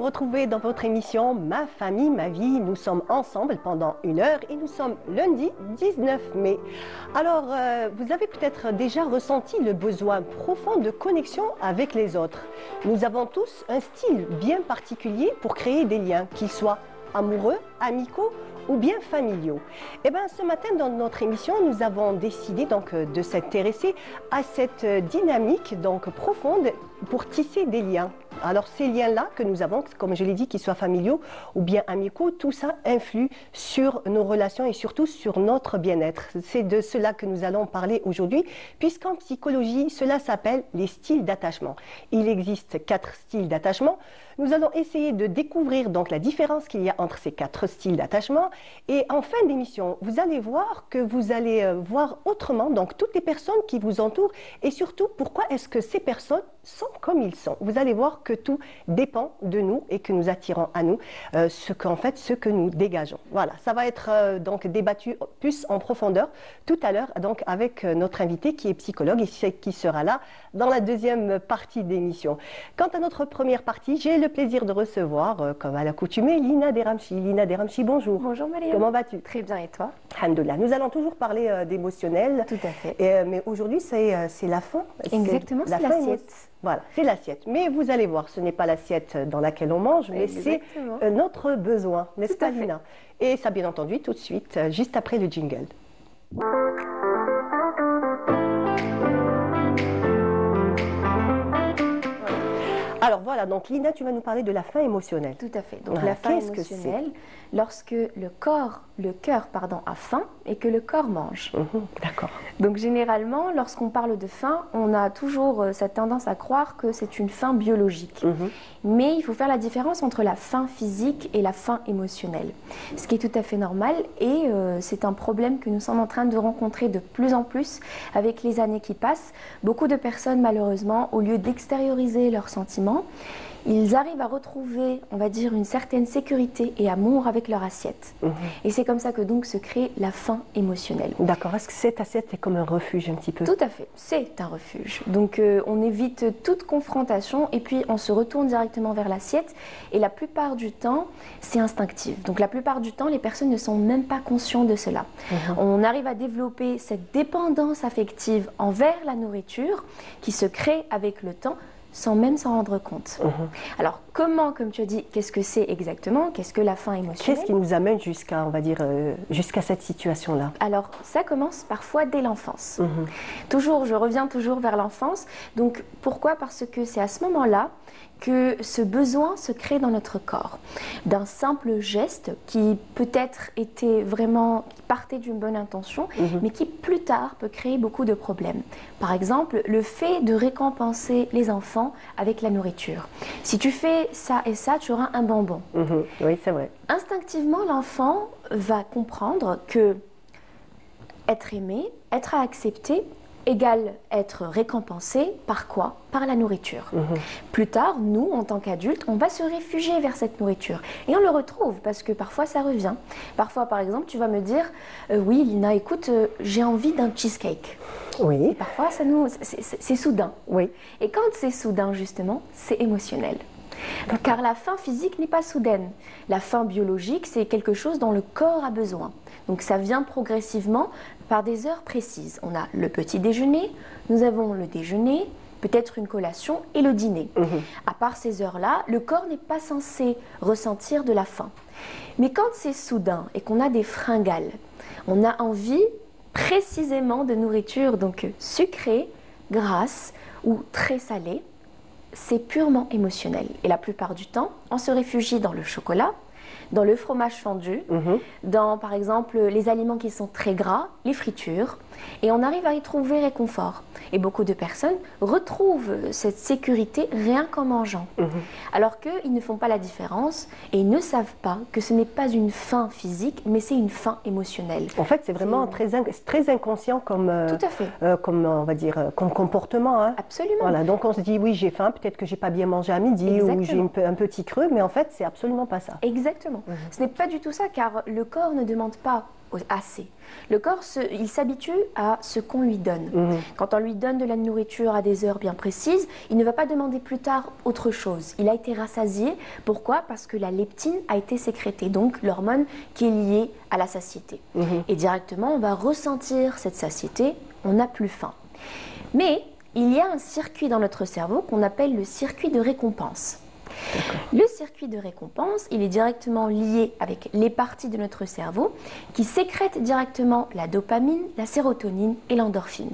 retrouver dans votre émission Ma famille, ma vie. Nous sommes ensemble pendant 1 heure et nous sommes lundi 19 mai. Alors, vous avez peut-être déjà ressenti le besoin profond de connexion avec les autres. Nous avons tous un style bien particulier pour créer des liens, qu'ils soient amoureux, amicaux ou bien familiaux. Et bien, ce matin, dans notre émission, nous avons décidé donc de s'intéresser à cette dynamique donc profonde pour tisser des liens. Alors, ces liens-là que nous avons, comme je l'ai dit, qu'ils soient familiaux ou bien amicaux, tout ça influe sur nos relations et surtout sur notre bien-être. C'est de cela que nous allons parler aujourd'hui, puisqu'en psychologie, cela s'appelle les styles d'attachement. Il existe 4 styles d'attachement. Nous allons essayer de découvrir donc la différence qu'il y a entre ces 4 styles d'attachement. Et en fin d'émission, vous allez voir que vous allez voir autrement donc toutes les personnes qui vous entourent et surtout pourquoi est-ce que ces personnes sont comme ils sont. Vous allez voir que tout dépend de nous et que nous attirons à nous ce que nous dégageons. Voilà, ça va être donc débattu plus en profondeur tout à l'heure donc avec notre invité qui est psychologue et qui sera là dans la deuxième partie d'émission. Quant à notre première partie, j'ai le plaisir de recevoir, comme à l'accoutumée, Lina Deramchi. Lina Deramchi, bonjour. Bonjour Mariam. Comment vas-tu? Très bien, et toi? Alhamdoulilah. Nous allons toujours parler d'émotionnel. Tout à fait. Mais aujourd'hui, c'est la fin. Exactement, c'est l'assiette. Voilà, c'est l'assiette. Mais vous allez voir, ce n'est pas l'assiette dans laquelle on mange, mais c'est notre besoin, n'est-ce pas Lina? Et ça, bien entendu, tout de suite, juste après le jingle. Alors voilà, donc Lina, tu vas nous parler de la faim émotionnelle. Tout à fait. Donc la faim émotionnelle, lorsque le cœur a faim et que le corps mange. D'accord. Donc généralement, lorsqu'on parle de faim, on a toujours cette tendance à croire que c'est une faim biologique. Mais il faut faire la différence entre la faim physique et la faim émotionnelle. Ce qui est tout à fait normal et c'est un problème que nous sommes en train de rencontrer de plus en plus avec les années qui passent. Beaucoup de personnes, malheureusement, au lieu d'extérioriser leurs sentiments, ils arrivent à retrouver, on va dire, une certaine sécurité et amour avec leur assiette. Et c'est comme ça que donc se crée la faim émotionnelle. D'accord. Est-ce que cette assiette est comme un refuge un petit peu? Tout à fait. C'est un refuge. Donc on évite toute confrontation et puis on se retourne directement vers l'assiette. Et la plupart du temps, c'est instinctif. Donc la plupart du temps, les personnes ne sont même pas conscientes de cela. On arrive à développer cette dépendance affective envers la nourriture qui se crée avec le temps, sans même s'en rendre compte. Alors, comment, comme tu as dit, qu'est-ce que c'est exactement? Qu'est-ce que la faim émotionnelle? Qu'est-ce qui nous amène jusqu'à, on va dire, jusqu'à cette situation-là? Alors, ça commence parfois dès l'enfance. Je reviens toujours vers l'enfance. Donc, pourquoi? Parce que c'est à ce moment-là que ce besoin se crée dans notre corps. D'un simple geste qui peut-être partait d'une bonne intention, mais qui plus tard peut créer beaucoup de problèmes. Par exemple, le fait de récompenser les enfants avec la nourriture. Si tu fais ça et ça, tu auras un bonbon. Oui, c'est vrai. Instinctivement, l'enfant va comprendre que être aimé, être accepté, égale être récompensé par quoi? Par la nourriture. Plus tard, nous, en tant qu'adultes, on va se réfugier vers cette nourriture. Et on le retrouve parce que parfois ça revient. Parfois, par exemple, tu vas me dire oui, Lina, écoute, j'ai envie d'un cheesecake. Oui. Et parfois, c'est soudain. Oui. Et quand c'est soudain, justement, c'est émotionnel. Car la faim physique n'est pas soudaine. La faim biologique, c'est quelque chose dont le corps a besoin. Donc ça vient progressivement par des heures précises. On a le petit déjeuner, nous avons le déjeuner, peut-être une collation et le dîner. À part ces heures-là, le corps n'est pas censé ressentir de la faim. Mais quand c'est soudain et qu'on a des fringales, on a envie précisément de nourriture, donc sucrée, grasse ou très salée, c'est purement émotionnel. Et la plupart du temps, on se réfugie dans le chocolat, dans le fromage fondu, dans par exemple les aliments qui sont très gras, les fritures, et on arrive à y trouver réconfort. Et beaucoup de personnes retrouvent cette sécurité rien qu'en mangeant. Alors qu'ils ne font pas la différence et ils ne savent pas que ce n'est pas une faim physique, mais c'est une faim émotionnelle. En fait, c'est vraiment très inconscient comme, tout à fait. Comme, on va dire, comme comportement. Absolument. Voilà, donc on se dit, oui, j'ai faim, peut-être que j'ai pas bien mangé à midi ou j'ai un petit creux, mais en fait, c'est absolument pas ça. Exactement. Ce n'est pas du tout ça, car le corps ne demande pas assez. Le corps, il s'habitue à ce qu'on lui donne. Quand on lui donne de la nourriture à des heures bien précises, il ne va pas demander plus tard autre chose. Il a été rassasié. Pourquoi? Parce que la leptine a été sécrétée, donc l'hormone qui est liée à la satiété. Et directement, on va ressentir cette satiété, on n'a plus faim. Mais il y a un circuit dans notre cerveau qu'on appelle le circuit de récompense. Le circuit de récompense, il est directement lié avec les parties de notre cerveau qui sécrètent directement la dopamine, la sérotonine et l'endorphine.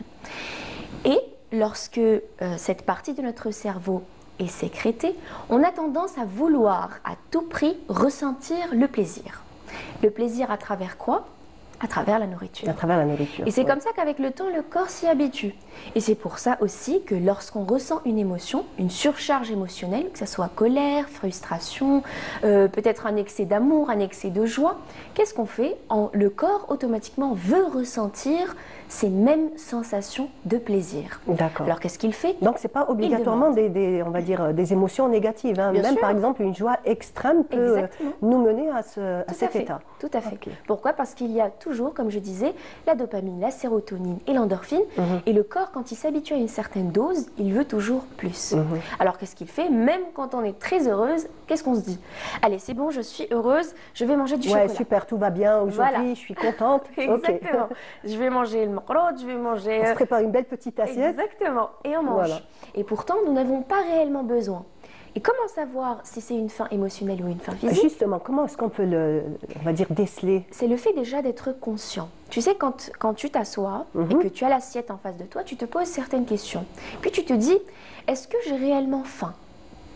Et lorsque cette partie de notre cerveau est sécrétée, on a tendance à vouloir à tout prix ressentir le plaisir. Le plaisir à travers quoi? À travers la nourriture. À travers la nourriture. Et c'est comme ça qu'avec le temps, le corps s'y habitue. Et c'est pour ça aussi que lorsqu'on ressent une émotion, une surcharge émotionnelle, que ce soit colère, frustration, peut-être un excès d'amour, un excès de joie, qu'est-ce qu'on fait? Le corps automatiquement veut ressentir ces mêmes sensations de plaisir. D'accord. Alors qu'est-ce qu'il fait? Donc c'est pas obligatoirement on va dire, des émotions négatives. Hein. Même par exemple une joie extrême peut nous mener à cet état. Tout à fait. Pourquoi? Parce qu'il y a toujours, comme je disais, la dopamine, la sérotonine et l'endorphine. Et le corps, quand il s'habitue à une certaine dose, il veut toujours plus. Alors qu'est-ce qu'il fait? Même quand on est très heureuse, qu'est-ce qu'on se dit? Allez, c'est bon, je suis heureuse, je vais manger du chocolat. Ouais, super, tout va bien aujourd'hui, je suis contente. Exactement. Je vais manger le macaroni, je vais manger... On se prépare une belle petite assiette. Exactement. Et on mange. Voilà. Et pourtant, nous n'avons pas réellement besoin. Et comment savoir si c'est une faim émotionnelle ou une faim physique? Justement, comment est-ce qu'on peut on va dire, déceler? C'est le fait déjà d'être conscient. Tu sais, quand tu t'assois et que tu as l'assiette en face de toi, tu te poses certaines questions. Puis tu te dis, est-ce que j'ai réellement faim?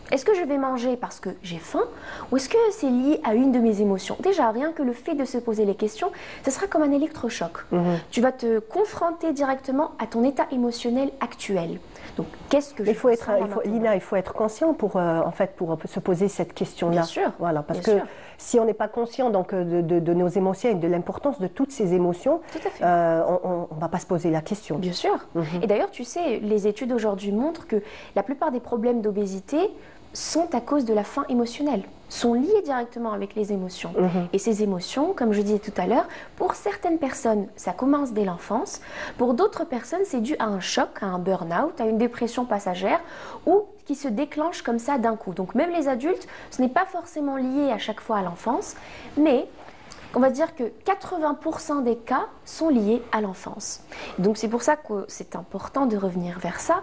Est-ce que je vais manger parce que j'ai faim ou est-ce que c'est lié à une de mes émotions? Déjà, rien que le fait de se poser les questions, ce sera comme un électrochoc. Tu vas te confronter directement à ton état émotionnel actuel. Donc, qu'est-ce que je ressens Lina, il faut être conscient pour se poser cette question-là. Bien sûr. Voilà, parce que si on n'est pas conscient donc, de nos émotions et de l'importance de toutes ces émotions, on ne va pas se poser la question. Bien sûr. Et d'ailleurs, tu sais, les études aujourd'hui montrent que la plupart des problèmes d'obésité sont à cause de la faim émotionnelle, sont liés directement avec les émotions. Et ces émotions, comme je disais tout à l'heure, pour certaines personnes, ça commence dès l'enfance. Pour d'autres personnes, c'est dû à un choc, à un burn-out, à une dépression passagère ou qui se déclenche comme ça d'un coup. Donc même les adultes, ce n'est pas forcément lié à chaque fois à l'enfance, mais on va dire que 80% des cas sont liés à l'enfance. Donc c'est pour ça que c'est important de revenir vers ça.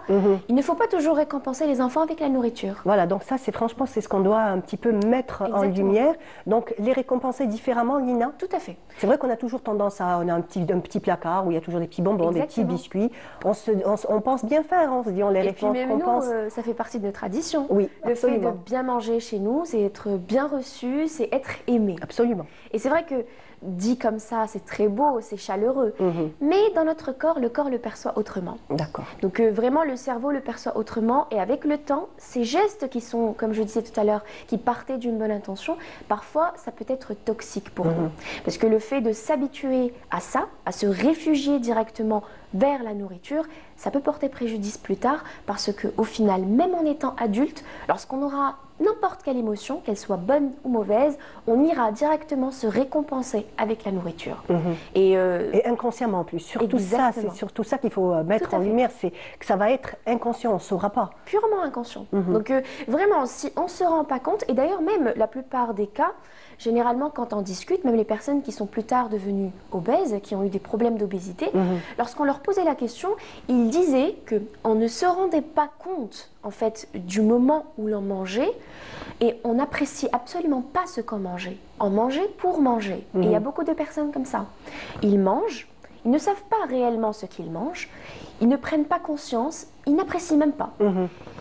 Il ne faut pas toujours récompenser les enfants avec la nourriture. Voilà, donc ça, franchement, c'est ce qu'on doit un petit peu mettre en lumière. Donc les récompenser différemment, Lina? Tout à fait. C'est vrai qu'on a toujours tendance on a un petit placard où il y a toujours des petits bonbons, des petits biscuits. On pense bien faire, on se dit on les récompense. Et puis même nous, ça fait partie de notre tradition. Oui, le absolument. fait de bien manger chez nous, c'est être bien reçu, c'est être aimé. Absolument. Et c'est vrai que dit comme ça, c'est très beau, c'est chaleureux. Mais dans notre corps, le corps le perçoit autrement. D'accord. Donc vraiment, le cerveau le perçoit autrement. Et avec le temps, ces gestes qui sont, comme je disais tout à l'heure, qui partaient d'une bonne intention, parfois, ça peut être toxique pour nous. Parce que le fait de s'habituer à ça, à se réfugier directement vers la nourriture, ça peut porter préjudice plus tard parce qu'au final, même en étant adulte, lorsqu'on aura n'importe quelle émotion, qu'elle soit bonne ou mauvaise, on ira directement se récompenser avec la nourriture. Et inconsciemment en plus. Surtout ça, c'est surtout ça qu'il faut mettre en lumière, c'est que ça va être inconscient, on ne saura pas. Purement inconscient. Donc vraiment, si on ne se rend pas compte, et d'ailleurs même la plupart des cas, généralement quand on discute, même les personnes qui sont plus tard devenues obèses, qui ont eu des problèmes d'obésité, lorsqu'on leur posait la question, ils disaient qu'on ne se rendait pas compte en fait du moment où l'on mangeait et on n'apprécie absolument pas ce qu'on mangeait. On mangeait pour manger. Et il y a beaucoup de personnes comme ça. Ils mangent, ils ne savent pas réellement ce qu'ils mangent, ils ne prennent pas conscience, ils n'apprécient même pas.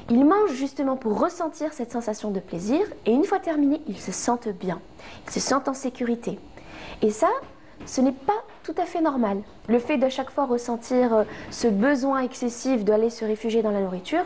Ils mangent justement pour ressentir cette sensation de plaisir et une fois terminé, ils se sentent bien, ils se sentent en sécurité. Et ça, ce n'est pas tout à fait normal. Le fait de chaque fois ressentir ce besoin excessif d'aller se réfugier dans la nourriture,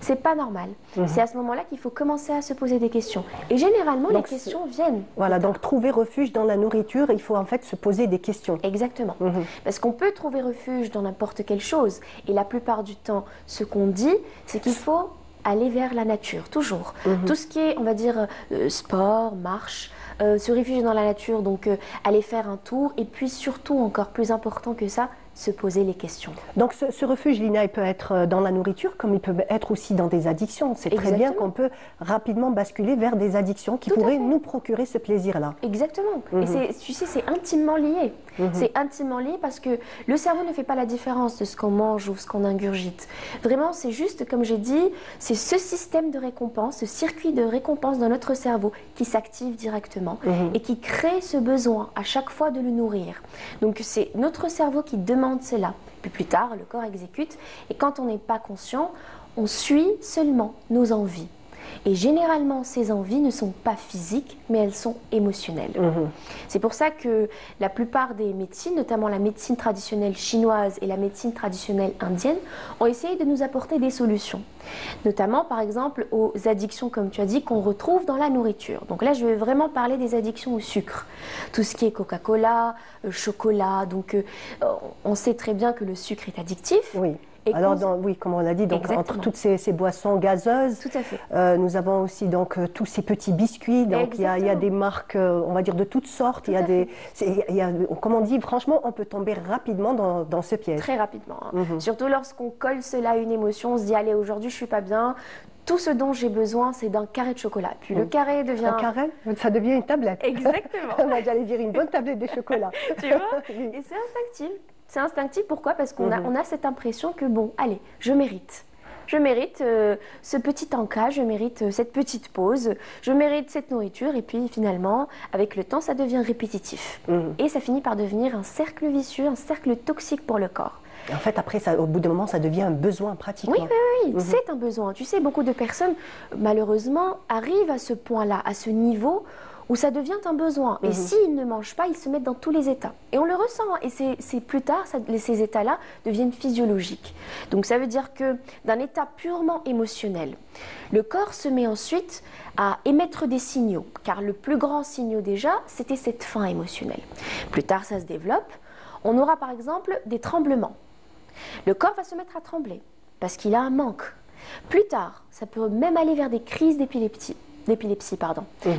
c'est pas normal. C'est à ce moment-là qu'il faut commencer à se poser des questions. Et généralement, les questions viennent. Voilà, donc trouver refuge dans la nourriture, il faut en fait se poser des questions. Exactement. Parce qu'on peut trouver refuge dans n'importe quelle chose. Et la plupart du temps, ce qu'on dit, c'est qu'il faut aller vers la nature, toujours. Tout ce qui est, on va dire, sport, marche, se réfugier dans la nature, donc aller faire un tour, et puis surtout, encore plus important que ça, se poser les questions. Donc ce refuge, Lina, il peut être dans la nourriture comme il peut être aussi dans des addictions. C'est très bien qu'on peut rapidement basculer vers des addictions qui pourraient nous procurer ce plaisir-là. Exactement. Et tu sais, c'est intimement lié. C'est intimement lié parce que le cerveau ne fait pas la différence de ce qu'on mange ou ce qu'on ingurgite. Vraiment, c'est juste, comme j'ai dit, c'est ce système de récompense, ce circuit de récompense dans notre cerveau qui s'active directement et qui crée ce besoin à chaque fois de le nourrir. Donc c'est notre cerveau qui demande cela. Puis plus tard, le corps exécute et quand on n'est pas conscient, on suit seulement nos envies. Et généralement, ces envies ne sont pas physiques, mais elles sont émotionnelles. C'est pour ça que la plupart des médecines, notamment la médecine traditionnelle chinoise et la médecine traditionnelle indienne, ont essayé de nous apporter des solutions. Notamment, par exemple, aux addictions, comme tu as dit, qu'on retrouve dans la nourriture. Donc là, je vais vraiment parler des addictions au sucre. Tout ce qui est Coca-Cola, chocolat. Donc, on sait très bien que le sucre est addictif. Oui. Alors, oui, comme on l'a dit, donc, entre toutes ces boissons gazeuses, tout à fait. Nous avons aussi donc, tous ces petits biscuits. Donc, il y a des marques, on va dire, de toutes sortes. Comme on dit, franchement, on peut tomber rapidement dans ce piège. Très rapidement. Surtout lorsqu'on colle cela à une émotion, on se dit, allez, aujourd'hui, je ne suis pas bien. Tout ce dont j'ai besoin, c'est d'un carré de chocolat. Puis le carré devient... Un carré, ça devient une tablette. Exactement. J'allais dire une bonne tablette de chocolat. Tu vois? Et c'est instinctif. C'est instinctif, pourquoi? Parce qu'on a cette impression que, bon, allez, je mérite. Je mérite ce petit encas, je mérite cette petite pause, je mérite cette nourriture. Et puis finalement, avec le temps, ça devient répétitif. Et ça finit par devenir un cercle vicieux, un cercle toxique pour le corps. En fait, après, au bout d'un moment, ça devient un besoin pratiquement. Oui, c'est un besoin. Tu sais, beaucoup de personnes, malheureusement, arrivent à ce point-là, à ce niveau où ça devient un besoin. Et s'ils ne mangent pas, ils se mettent dans tous les états. Et on le ressent. Et c'est plus tard, ces états-là deviennent physiologiques. Donc ça veut dire que d'un état purement émotionnel, le corps se met ensuite à émettre des signaux. Car le plus grand signal déjà, c'était cette faim émotionnelle. Plus tard, ça se développe. On aura par exemple des tremblements. Le corps va se mettre à trembler parce qu'il a un manque. Plus tard, ça peut même aller vers des crises d'épilepsie.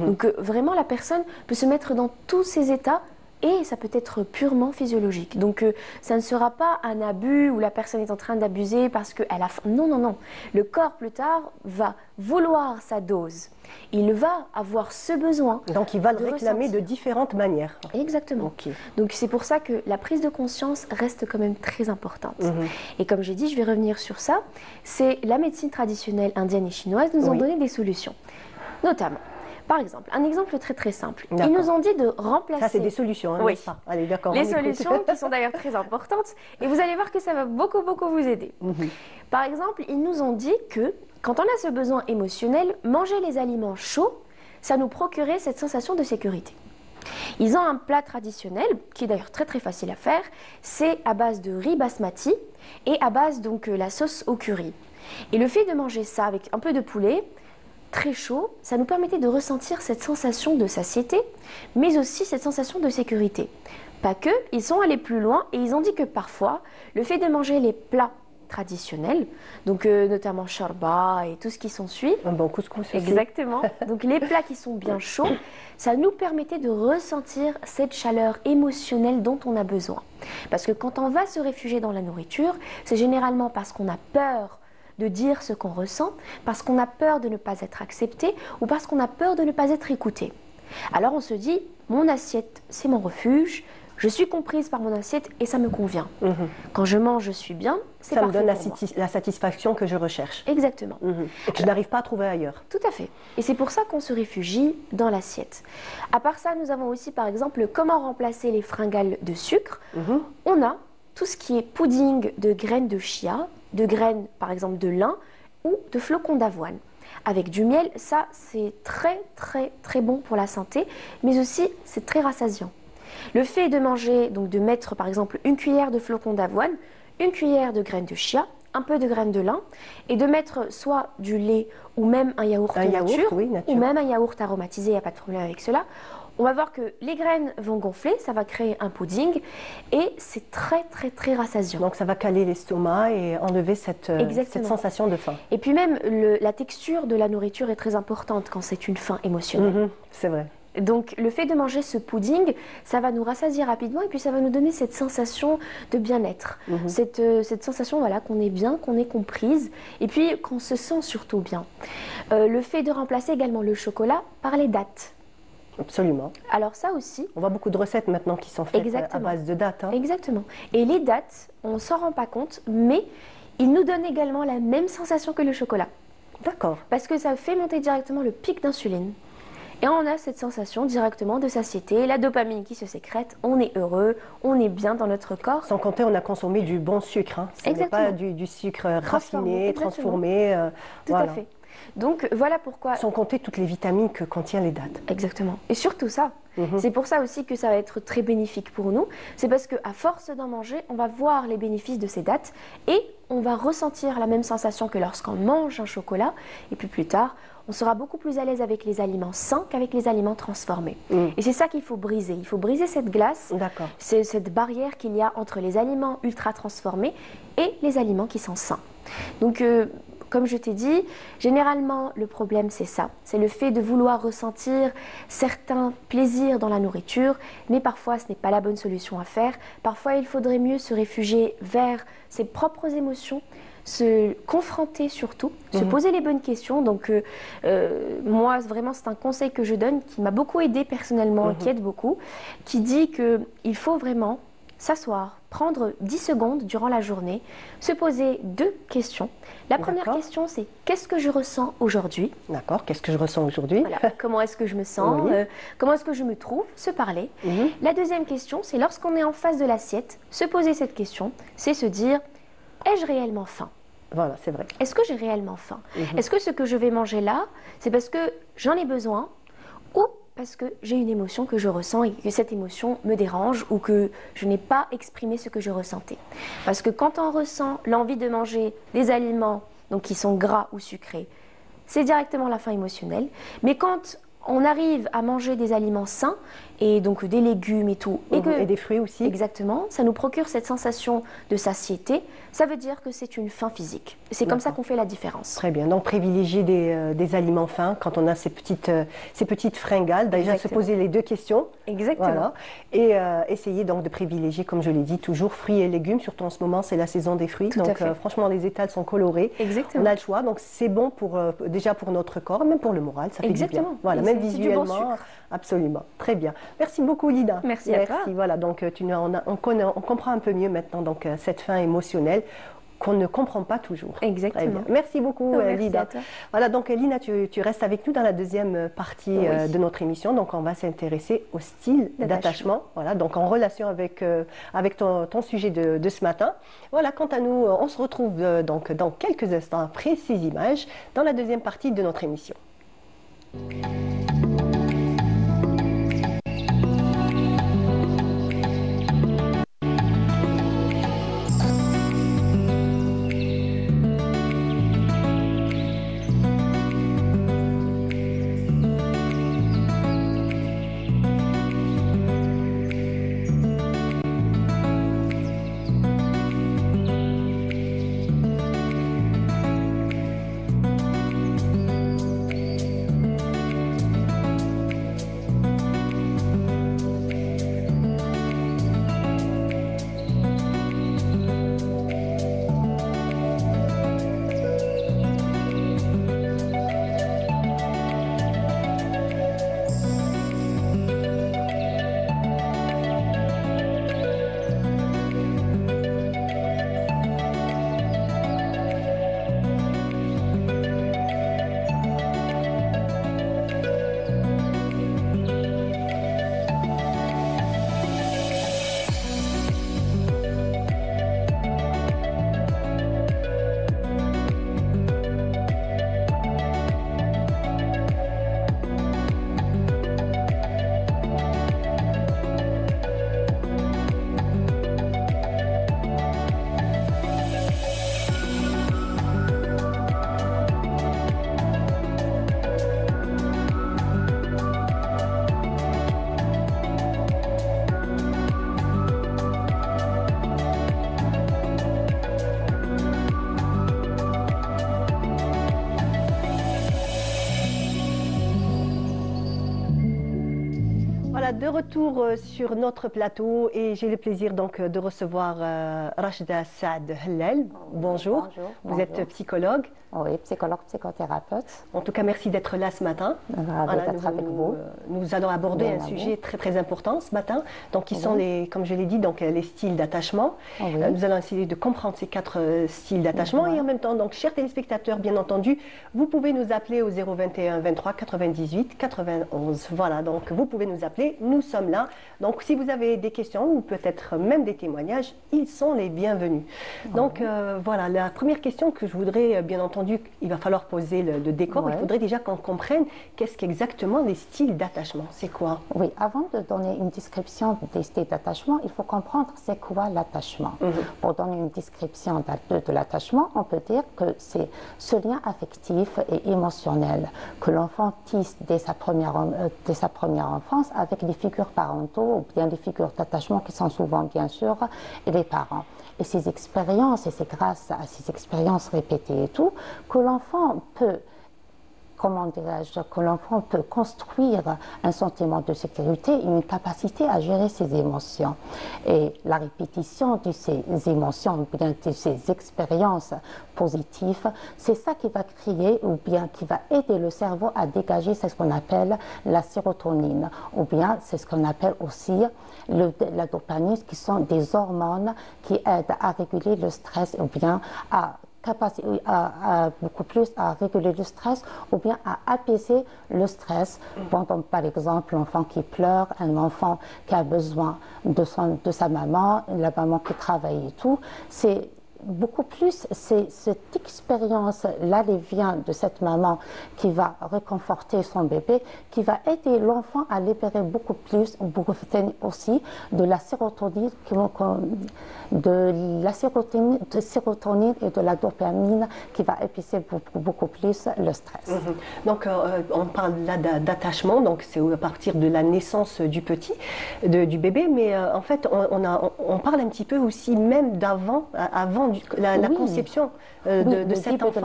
Donc vraiment, la personne peut se mettre dans tous ces états et ça peut être purement physiologique. Donc ça ne sera pas un abus où la personne est en train d'abuser parce qu'elle a faim. Non, non, non. Le corps, plus tard, va vouloir sa dose. Il va avoir ce besoin. Donc il va le réclamer de différentes manières. Exactement. Donc c'est pour ça que la prise de conscience reste quand même très importante. Et comme j'ai dit, je vais revenir sur ça. C'est la médecine traditionnelle indienne et chinoise nous ont donné des solutions. Notamment, par exemple, un exemple très très simple. Ils nous ont dit de remplacer... Ça, c'est des solutions, hein, n'est-ce pas? Allez, d'accord. Les solutions qui sont d'ailleurs très importantes. Et vous allez voir que ça va beaucoup, beaucoup vous aider. Par exemple, ils nous ont dit que quand on a ce besoin émotionnel, manger les aliments chauds, ça nous procurait cette sensation de sécurité. Ils ont un plat traditionnel, qui est d'ailleurs très très facile à faire. C'est à base de riz basmati et à base donc la sauce au curry. Et le fait de manger ça avec un peu de poulet, très chaud, ça nous permettait de ressentir cette sensation de satiété, mais aussi cette sensation de sécurité. Pas que, ils sont allés plus loin et ils ont dit que parfois, le fait de manger les plats traditionnels, donc notamment charba et tout ce qui s'ensuit. Un bon couscous aussi. Exactement. Donc les plats qui sont bien chauds, ça nous permettait de ressentir cette chaleur émotionnelle dont on a besoin. Parce que quand on va se réfugier dans la nourriture, c'est généralement parce qu'on a peur de dire ce qu'on ressent, parce qu'on a peur de ne pas être accepté ou parce qu'on a peur de ne pas être écouté. Alors on se dit, mon assiette, c'est mon refuge, je suis comprise par mon assiette et ça me convient. Quand je mange, je suis bien, c'est parfait. Ça me donne la satisfaction que je recherche. Exactement. Et que je n'arrive pas à trouver ailleurs. Tout à fait. Et c'est pour ça qu'on se réfugie dans l'assiette. À part ça, nous avons aussi par exemple comment remplacer les fringales de sucre. On a tout ce qui est pudding de graines de chia, de graines par exemple de lin ou de flocons d'avoine. Avec du miel, ça c'est très très très bon pour la santé, mais aussi c'est très rassasiant. Le fait de manger, donc de mettre par exemple une cuillère de flocons d'avoine, une cuillère de graines de chia, un peu de graines de lin, et de mettre soit du lait ou même un yaourt nature, ou même un yaourt aromatisé, il n'y a pas de problème avec cela. On va voir que les graines vont gonfler, ça va créer un pudding et c'est très très très rassasiant. Donc ça va caler l'estomac et enlever cette sensation de faim. Et puis même la texture de la nourriture est très importante quand c'est une faim émotionnelle. C'est vrai. Donc le fait de manger ce pudding, ça va nous rassasier rapidement et puis ça va nous donner cette sensation de bien-être, cette sensation voilà, qu'on est bien, qu'on est comprise et puis qu'on se sent surtout bien. Le fait de remplacer également le chocolat par les dattes. Absolument. Alors ça aussi. On voit beaucoup de recettes maintenant qui sont faites à base de dattes. Hein. Exactement. Et les dattes, on ne s'en rend pas compte, mais ils nous donnent également la même sensation que le chocolat. D'accord. Parce que ça fait monter directement le pic d'insuline. Et on a cette sensation directement de satiété, la dopamine qui se sécrète, on est heureux, on est bien dans notre corps. Sans compter, on a consommé du bon sucre. Hein. Ce n'est pas du sucre raffiné, transformé. Tout à fait. Donc voilà pourquoi... Sans compter toutes les vitamines que contient les dattes. Exactement. Et surtout ça. C'est pour ça aussi que ça va être très bénéfique pour nous. C'est parce qu'à force d'en manger, on va voir les bénéfices de ces dattes et on va ressentir la même sensation que lorsqu'on mange un chocolat. Et puis plus tard, on sera beaucoup plus à l'aise avec les aliments sains qu'avec les aliments transformés. Et c'est ça qu'il faut briser. Il faut briser cette glace, c'est cette barrière qu'il y a entre les aliments ultra transformés et les aliments qui sont sains. Donc... comme je t'ai dit, généralement, le problème, c'est ça. C'est le fait de vouloir ressentir certains plaisirs dans la nourriture, mais parfois, ce n'est pas la bonne solution à faire. Parfois, il faudrait mieux se réfugier vers ses propres émotions, se confronter surtout, se poser les bonnes questions. Donc, moi, vraiment, c'est un conseil que je donne qui m'a beaucoup aidé personnellement, qui aide beaucoup, qui dit qu'il faut vraiment s'asseoir, prendre 10 secondes durant la journée, se poser 2 questions. La première question, c'est qu'est-ce que je ressens aujourd'hui? D'accord, qu'est-ce que je ressens aujourd'hui? Voilà. Comment est-ce que je me sens? Comment est-ce que je me trouve? Se parler. La deuxième question, c'est lorsqu'on est en face de l'assiette, se poser cette question, c'est se dire, ai-je réellement faim? Voilà, c'est vrai. Est-ce que j'ai réellement faim? Est-ce que ce que je vais manger là, c'est parce que j'en ai besoin ou parce que j'ai une émotion que je ressens et que cette émotion me dérange ou que je n'ai pas exprimé ce que je ressentais. Parce que quand on ressent l'envie de manger des aliments donc qui sont gras ou sucrés, c'est directement la faim émotionnelle. Mais quand on arrive à manger des aliments sains et donc des légumes et tout. Et des fruits aussi. Exactement. Ça nous procure cette sensation de satiété. Ça veut dire que c'est une faim physique. C'est comme ça qu'on fait la différence. Très bien. Donc privilégier des aliments fins quand on a ces petites fringales. Déjà se poser les 2 questions. Exactement. Voilà. Et essayer donc de privilégier, comme je l'ai dit, toujours fruits et légumes. Surtout en ce moment, c'est la saison des fruits. Tout donc franchement, les étals sont colorés. Exactement. On a le choix. Donc c'est bon déjà pour notre corps, même pour le moral. Ça fait du bien. Voilà, même visuellement. Bon absolument. Très bien. Merci beaucoup, Lida. Merci à toi. Voilà, donc on comprend un peu mieux maintenant donc, cette faim émotionnelle qu'on ne comprend pas toujours. Exactement. Merci beaucoup, Lida. Voilà, donc Lina, tu restes avec nous dans la deuxième partie de notre émission. Donc, on va s'intéresser au style d'attachement. Voilà, donc en relation avec ton sujet de ce matin. Voilà, quant à nous, on se retrouve donc dans quelques instants après ces images dans la deuxième partie de notre émission. Voilà, de retour sur notre plateau et j'ai le plaisir donc de recevoir Rachda Saad Hellel. Bonjour. Bonjour. Vous êtes psychologue. Oui, psychologue, psychothérapeute. En tout cas, merci d'être là ce matin. Ravi d'être avec vous. Nous allons aborder un sujet très important ce matin, donc qui sont les, comme je l'ai dit, donc les styles d'attachement. Nous allons essayer de comprendre ces 4 styles d'attachement et en même temps, donc chers téléspectateurs, bien entendu, vous pouvez nous appeler au 021 23 98 91. Voilà, donc vous pouvez nous appeler, nous sommes là. Donc si vous avez des questions ou peut-être même des témoignages, ils sont les bienvenus. Donc voilà, la première question que je voudrais, bien entendu, il va falloir poser le décor. Il faudrait déjà qu'on comprenne qu'est-ce qu'exactement les styles d'attachement. C'est quoi? Oui, avant de donner une description des styles d'attachement, il faut comprendre c'est quoi l'attachement. Pour donner une description de l'attachement, on peut dire que c'est ce lien affectif et émotionnel que l'enfant tisse dès sa première enfance avec les figures parentaux ou bien les figures d'attachement qui sont souvent, bien sûr, les parents. Et ces expériences, et c'est grâce à ces expériences répétées et tout, que l'enfant peut, comment dirais-je, que l'enfant peut construire un sentiment de sécurité et une capacité à gérer ses émotions. Et la répétition de ces émotions, ou bien de ces expériences positives, c'est ça qui va créer, ou bien qui va aider le cerveau à dégager, c'est ce qu'on appelle la sérotonine, ou bien c'est ce qu'on appelle aussi la dopamine, qui sont des hormones qui aident à réguler le stress, ou bien à beaucoup plus à réguler le stress ou bien à apaiser le stress. Pendant, par exemple, l'enfant qui pleure, un enfant qui a besoin de sa maman, la maman qui travaille et tout, c'est beaucoup plus, c'est cette expérience-là, elle vient de cette maman qui va réconforter son bébé, qui va aider l'enfant à libérer beaucoup plus, beaucoup aussi de la sérotonine, sérotonine et de la dopamine qui va épicer beaucoup plus le stress. Donc on parle là d'attachement, donc c'est à partir de la naissance du du bébé, mais en fait on parle un petit peu aussi même avant la conception de cet enfant.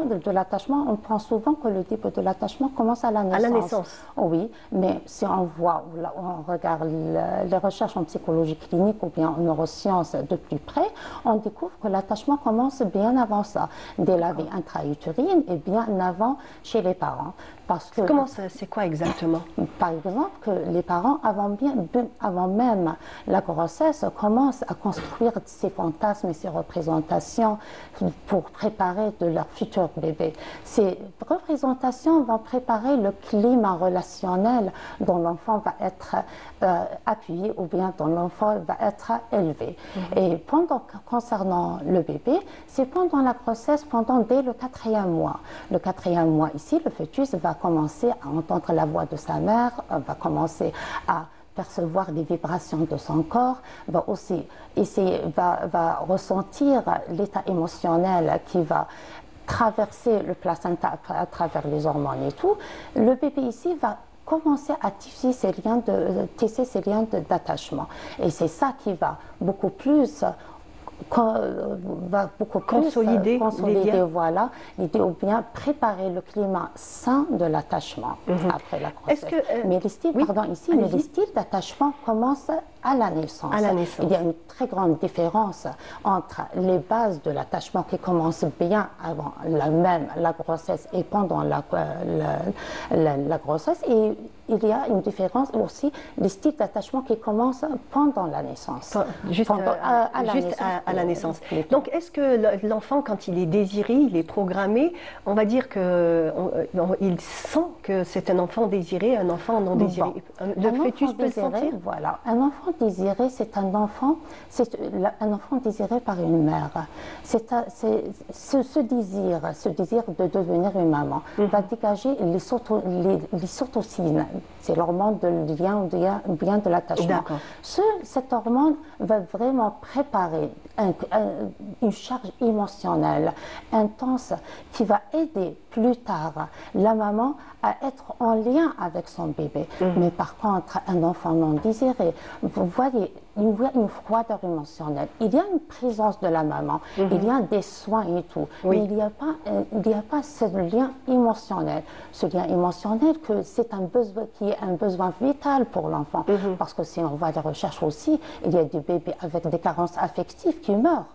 De l'attachement, on pense souvent que le début de l'attachement commence à la naissance. À la naissance. Oui, mais si on voit, on regarde les recherches en psychologie clinique ou bien en neurosciences de plus près, on découvre que l'attachement commence bien avant ça, dès la vie intra-utérine et bien avant chez les parents. Parce que, c'est quoi exactement? Par exemple, que les parents, avant même la grossesse, commencent à construire ces fantasmes et ces représentations pour préparer de leur futur bébé. Ces représentations vont préparer le climat relationnel dont l'enfant va être appuyé ou bien dont l'enfant va être élevé. Et concernant le bébé, c'est pendant la grossesse, dès le 4e mois. Le 4e mois ici, le fœtus va commencer à entendre la voix de sa mère, va commencer à percevoir des vibrations de son corps, va aussi va ressentir l'état émotionnel qui va traverser le placenta à travers les hormones et tout. Le bébé ici va commencer à tisser ces liens d'attachement. Et c'est ça qui va beaucoup plus consolider voilà, l'idée ou bien préparer le climat sain de l'attachement après la grossesse. Mais les styles, les styles d'attachement commencent à la naissance. Il y a une très grande différence entre les bases de l'attachement qui commencent bien avant la grossesse et pendant la grossesse, et il y a une différence aussi les styles d'attachement qui commencent pendant la naissance. À la naissance. Donc, est-ce que l'enfant, quand il est désiré, il est programmé, on va dire qu'il sent que c'est un enfant désiré, un enfant non désiré? Le fœtus peut le sentir? Voilà. Un enfant désiré, c'est un enfant désiré par une mère. Ce désir de devenir une maman va dégager les cytocines. C'est l'hormone de lien bien de l'attachement. Cette hormone va vraiment préparer une charge émotionnelle intense qui va aider plus tard la maman à être en lien avec son bébé. Mais par contre, un enfant non désiré, vous voyez, il y a une froideur émotionnelle. Il y a une présence de la maman, il y a des soins et tout, mais il n'y a pas ce lien émotionnel. Ce lien émotionnel, que c'est un besoin qui est un besoin vital pour l'enfant. Parce que si on voit les recherches aussi, il y a des bébés avec des carences affectives qui meurent.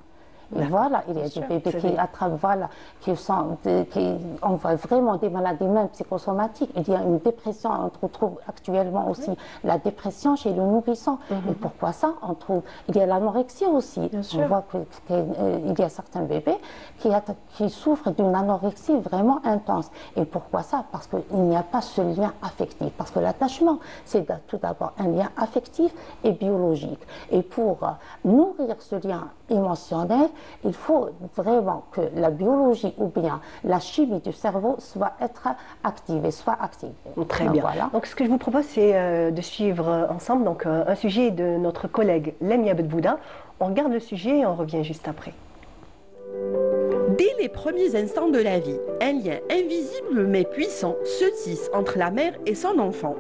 Et voilà, il y a des bébés qui attrapent, voilà, on voit vraiment des maladies même psychosomatiques. Il y a une dépression, on retrouve actuellement aussi la dépression chez le nourrisson. Et pourquoi ça? On trouve, il y a l'anorexie aussi. On voit qu'il y a certains bébés qui souffrent d'une anorexie vraiment intense. Et pourquoi ça? Parce qu'il n'y a pas ce lien affectif. Parce que l'attachement, c'est tout d'abord un lien affectif et biologique. Et pour nourrir ce lien émotionnel, il faut vraiment que la biologie ou bien la chimie du cerveau soit activée. Très bien. Voilà. Donc ce que je vous propose, c'est de suivre ensemble donc, un sujet de notre collègue Lemia Bedbouda. On regarde le sujet et on revient juste après. Dès les premiers instants de la vie, un lien invisible mais puissant se tisse entre la mère et son enfant.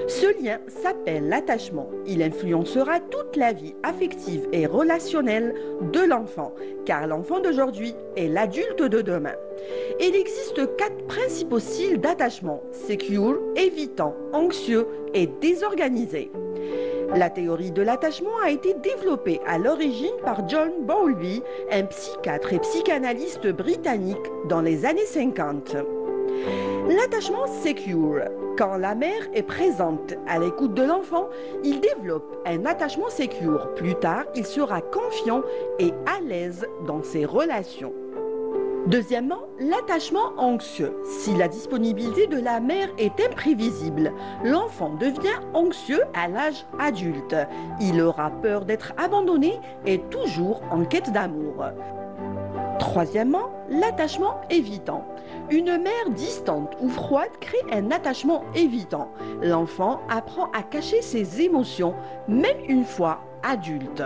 Ce lien s'appelle l'attachement. Il influencera toute la vie affective et relationnelle de l'enfant, car l'enfant d'aujourd'hui est l'adulte de demain. Il existe 4 principaux styles d'attachement: secure, évitant, anxieux et désorganisé. La théorie de l'attachement a été développée à l'origine par John Bowlby, un psychiatre et psychanalyste britannique dans les années 50. L'attachement secure. Quand la mère est présente à l'écoute de l'enfant, il développe un attachement secure. Plus tard, il sera confiant et à l'aise dans ses relations. Deuxièmement, l'attachement anxieux. Si la disponibilité de la mère est imprévisible, l'enfant devient anxieux à l'âge adulte. Il aura peur d'être abandonné et toujours en quête d'amour. Troisièmement, l'attachement évitant. Une mère distante ou froide crée un attachement évitant. L'enfant apprend à cacher ses émotions, même une fois adulte.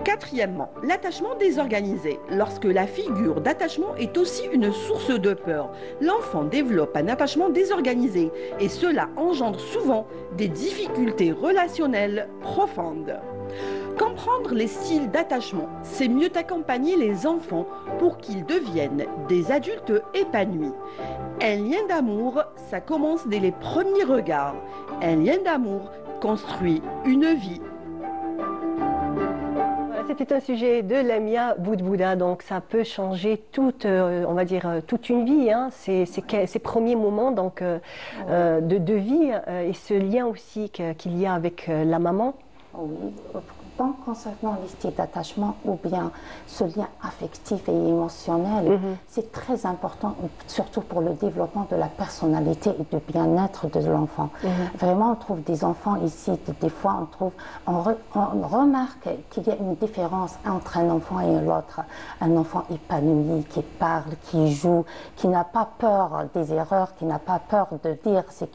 Quatrièmement, l'attachement désorganisé. Lorsque la figure d'attachement est aussi une source de peur, l'enfant développe un attachement désorganisé et cela engendre souvent des difficultés relationnelles profondes. Comprendre les styles d'attachement, c'est mieux accompagner les enfants pour qu'ils deviennent des adultes épanouis. Un lien d'amour, ça commence dès les premiers regards. Un lien d'amour construit une vie. C'était un sujet de Lemia Bedbouda, donc ça peut changer toute, on va dire, toute une vie, hein, ces premiers moments donc, de vie et ce lien aussi qu'il y a avec la maman. Oui. Concernant les styles d'attachement ou bien ce lien affectif et émotionnel, c'est très important, surtout pour le développement de la personnalité et du bien-être de l'enfant. Vraiment, on trouve des enfants ici, des fois on remarque qu'il y a une différence entre un enfant et l'autre. Un enfant épanoui, qui parle, qui joue, qui n'a pas peur des erreurs, qui n'a pas peur de dire ce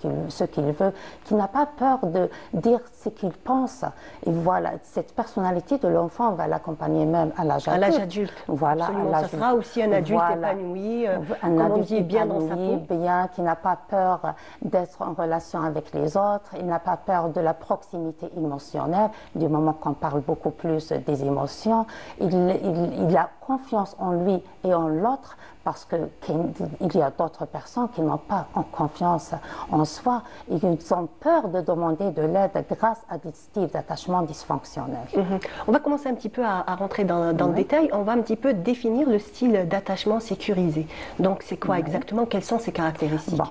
qu'il veut, qui n'a pas peur de dire ce qu'il pense. Et voilà, cette personnalité de l'enfant va l'accompagner même à l'âge adulte. À l'âge adulte. Voilà. Ça sera aussi un adulte épanoui, un adulte bien dans sa peau. Bien, qui n'a pas peur d'être en relation avec les autres, il n'a pas peur de la proximité émotionnelle, du moment qu'on parle beaucoup plus des émotions. Il a confiance en lui et en l'autre parce qu'il y a d'autres personnes qui n'ont pas confiance en soi et qui ont peur de demander de l'aide grâce à des styles d'attachement dysfonctionnels. On va commencer un petit peu à rentrer dans le détail. On va un petit peu définir le style d'attachement sécurisé. Donc c'est quoi exactement? Quelles sont ses caractéristiques?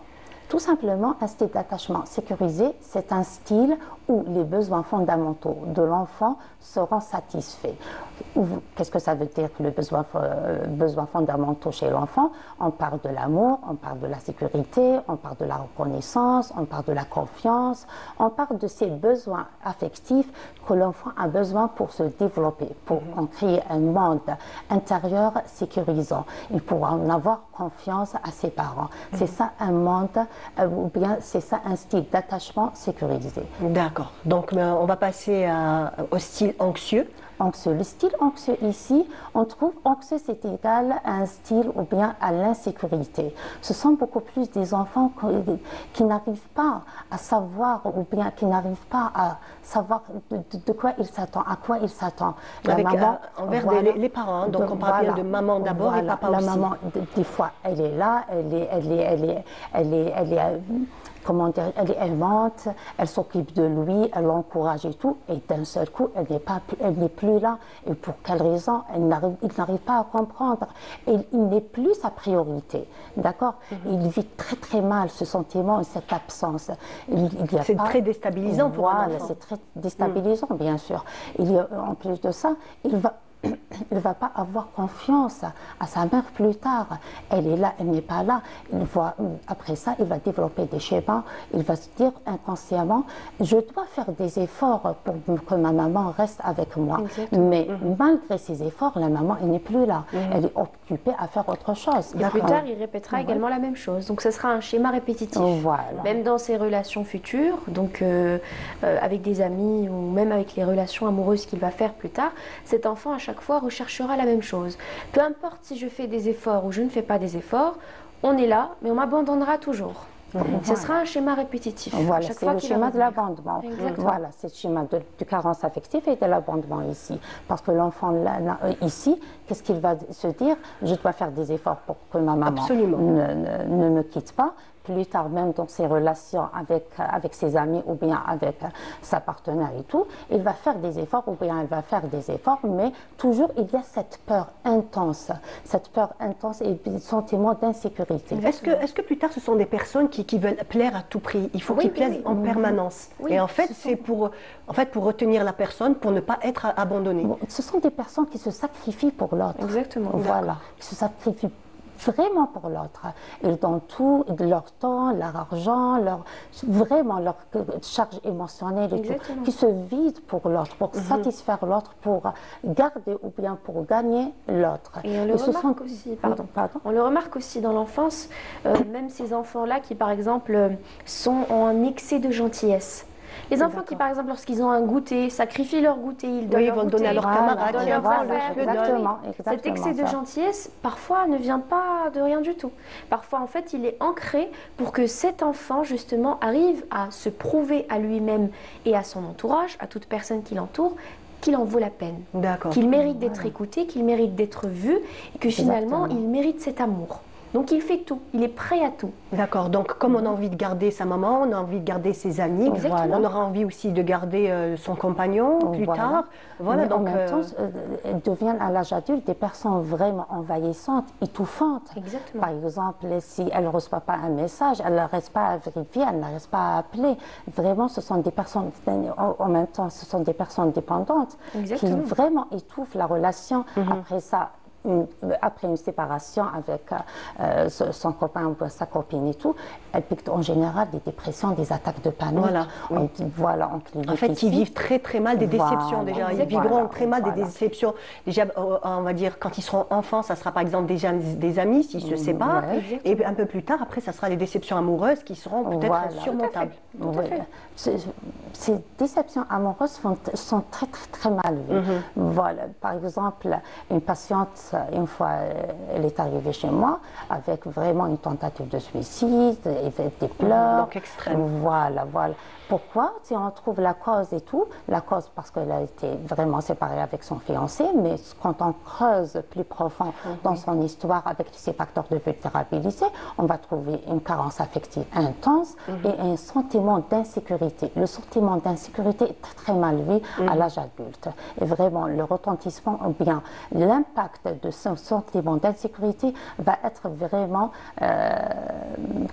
Tout simplement, un style d'attachement sécurisé, c'est un style où les besoins fondamentaux de l'enfant seront satisfaits. Qu'est-ce que ça veut dire, les besoins fondamentaux chez l'enfant? On parle de l'amour, on parle de la sécurité, on parle de la reconnaissance, on parle de la confiance, on parle de ces besoins affectifs que l'enfant a besoin pour se développer, pour en créer un monde intérieur sécurisant. Il pourra en avoir confiance à ses parents. C'est ça un monde, ou bien c'est ça un style d'attachement sécurisé. D'accord. Donc on va passer au style anxieux. anxieux. Le style anxieux ici, on trouve anxieux c'est égal à un style ou bien à l'insécurité. Ce sont beaucoup plus des enfants qui n'arrivent pas à savoir ou bien qui n'arrivent pas à savoir de quoi il s'attend, à quoi il s'attend. Envers les parents, donc on parle bien de maman d'abord et papa aussi. La maman, des fois, elle est là, elle est comment dire, elle est aimante, elle s'occupe de lui, elle l'encourage et tout, et d'un seul coup, elle n'est plus là. Et pour quelle raison? Il n'arrive pas à comprendre. Et il n'est plus sa priorité, d'accord? Il vit très très mal ce sentiment et cette absence. C'est très déstabilisant pour un enfant. C'est très déstabilisant, bien sûr. En plus de ça, il ne va pas avoir confiance à sa mère plus tard. Elle est là, elle n'est pas là. Après ça, il va développer des schémas. Il va se dire inconsciemment, je dois faire des efforts pour que ma maman reste avec moi. Exactement. Mais malgré ces efforts, la maman, elle n'est plus là. Elle est occupée à faire autre chose. Et plus tard, il répétera également la même chose. Donc, ce sera un schéma répétitif. Voilà. Même dans ses relations futures, donc avec des amis ou même avec les relations amoureuses qu'il va faire plus tard, cet enfant, à chaque fois, recherchera la même chose. Peu importe si je fais des efforts ou je ne fais pas des efforts, on est là, mais on m'abandonnera toujours. Ce sera un schéma répétitif. Voilà, c'est le schéma de l'abandonnement. Voilà, c'est le schéma du carence affective et de l'abandonnement ici. Parce que l'enfant, ici, qu'est-ce qu'il va se dire? Je dois faire des efforts pour que ma maman ne me quitte pas. Plus tard, même dans ses relations avec ses amis ou bien avec sa partenaire et tout, il va faire des efforts ou bien elle va faire des efforts, mais toujours il y a cette peur intense et le sentiment d'insécurité. Est-ce que plus tard, ce sont des personnes qui veulent plaire à tout prix? Il faut qu'ils plaisent en permanence. Et en fait, c'est pour retenir la personne, pour ne pas être abandonnée. Ce sont des personnes qui se sacrifient pour l'autre. Exactement. Voilà, qui se sacrifient vraiment pour l'autre. Ils donnent tout, leur temps, leur argent, leur charge émotionnelle et tout, qui se vident pour l'autre, pour satisfaire l'autre, pour garder ou bien pour gagner l'autre. Et on le remarque aussi, on le remarque aussi dans l'enfance, même ces enfants-là qui, par exemple, ont un excès de gentillesse. Les enfants qui, par exemple, lorsqu'ils ont un goûter, sacrifient leur goûter, ils donnent leur goûter, donner à leurs camarades, donnent leurs affaires. Exactement. Cet excès de gentillesse, parfois, ne vient pas de rien du tout. Parfois, en fait, il est ancré pour que cet enfant, justement, arrive à se prouver à lui-même et à son entourage, à toute personne qui l'entoure, qu'il en vaut la peine, qu'il mérite d'être écouté, qu'il mérite d'être vu, et que finalement, il mérite cet amour. Donc il fait tout, il est prêt à tout. D'accord, donc comme on a envie de garder sa maman, on a envie de garder ses amis, on aura envie aussi de garder son compagnon plus tard. Voilà, donc, en même temps, elles deviennent à l'âge adulte des personnes vraiment envahissantes, étouffantes. Exactement. Par exemple, si elle ne reçoit pas un message, elle ne reste pas à vérifier, elle ne reste pas à appeler. Vraiment, ce sont des personnes, en même temps, ce sont des personnes dépendantes qui vraiment étouffent la relation. Après ça, après une séparation avec son copain ou sa copine et tout, elle pique en général des dépressions, des attaques de panique. En fait, ils vivent très très mal des déceptions déjà. Ils vivront très mal des déceptions. Déjà, on va dire, quand ils seront enfants, ça sera par exemple déjà des amis s'ils se séparent. Et un peu plus tard, après, ça sera des déceptions amoureuses qui seront peut-être surmontables. Ces déceptions amoureuses sont très très très mal vues. Voilà, par exemple, une patiente, une fois, elle est arrivée chez moi avec vraiment une tentative de suicide, des pleurs. Donc extrême. Voilà. Pourquoi? Si on trouve la cause et tout, la cause parce qu'elle a été vraiment séparée avec son fiancé, mais quand on creuse plus profond dans son histoire avec ces facteurs de vulnérabilité, on va trouver une carence affective intense et un sentiment d'insécurité. Le sentiment d'insécurité est très, très mal vu à l'âge adulte. Et vraiment, le retentissement ou bien l'impact de ce sentiment d'insécurité va être vraiment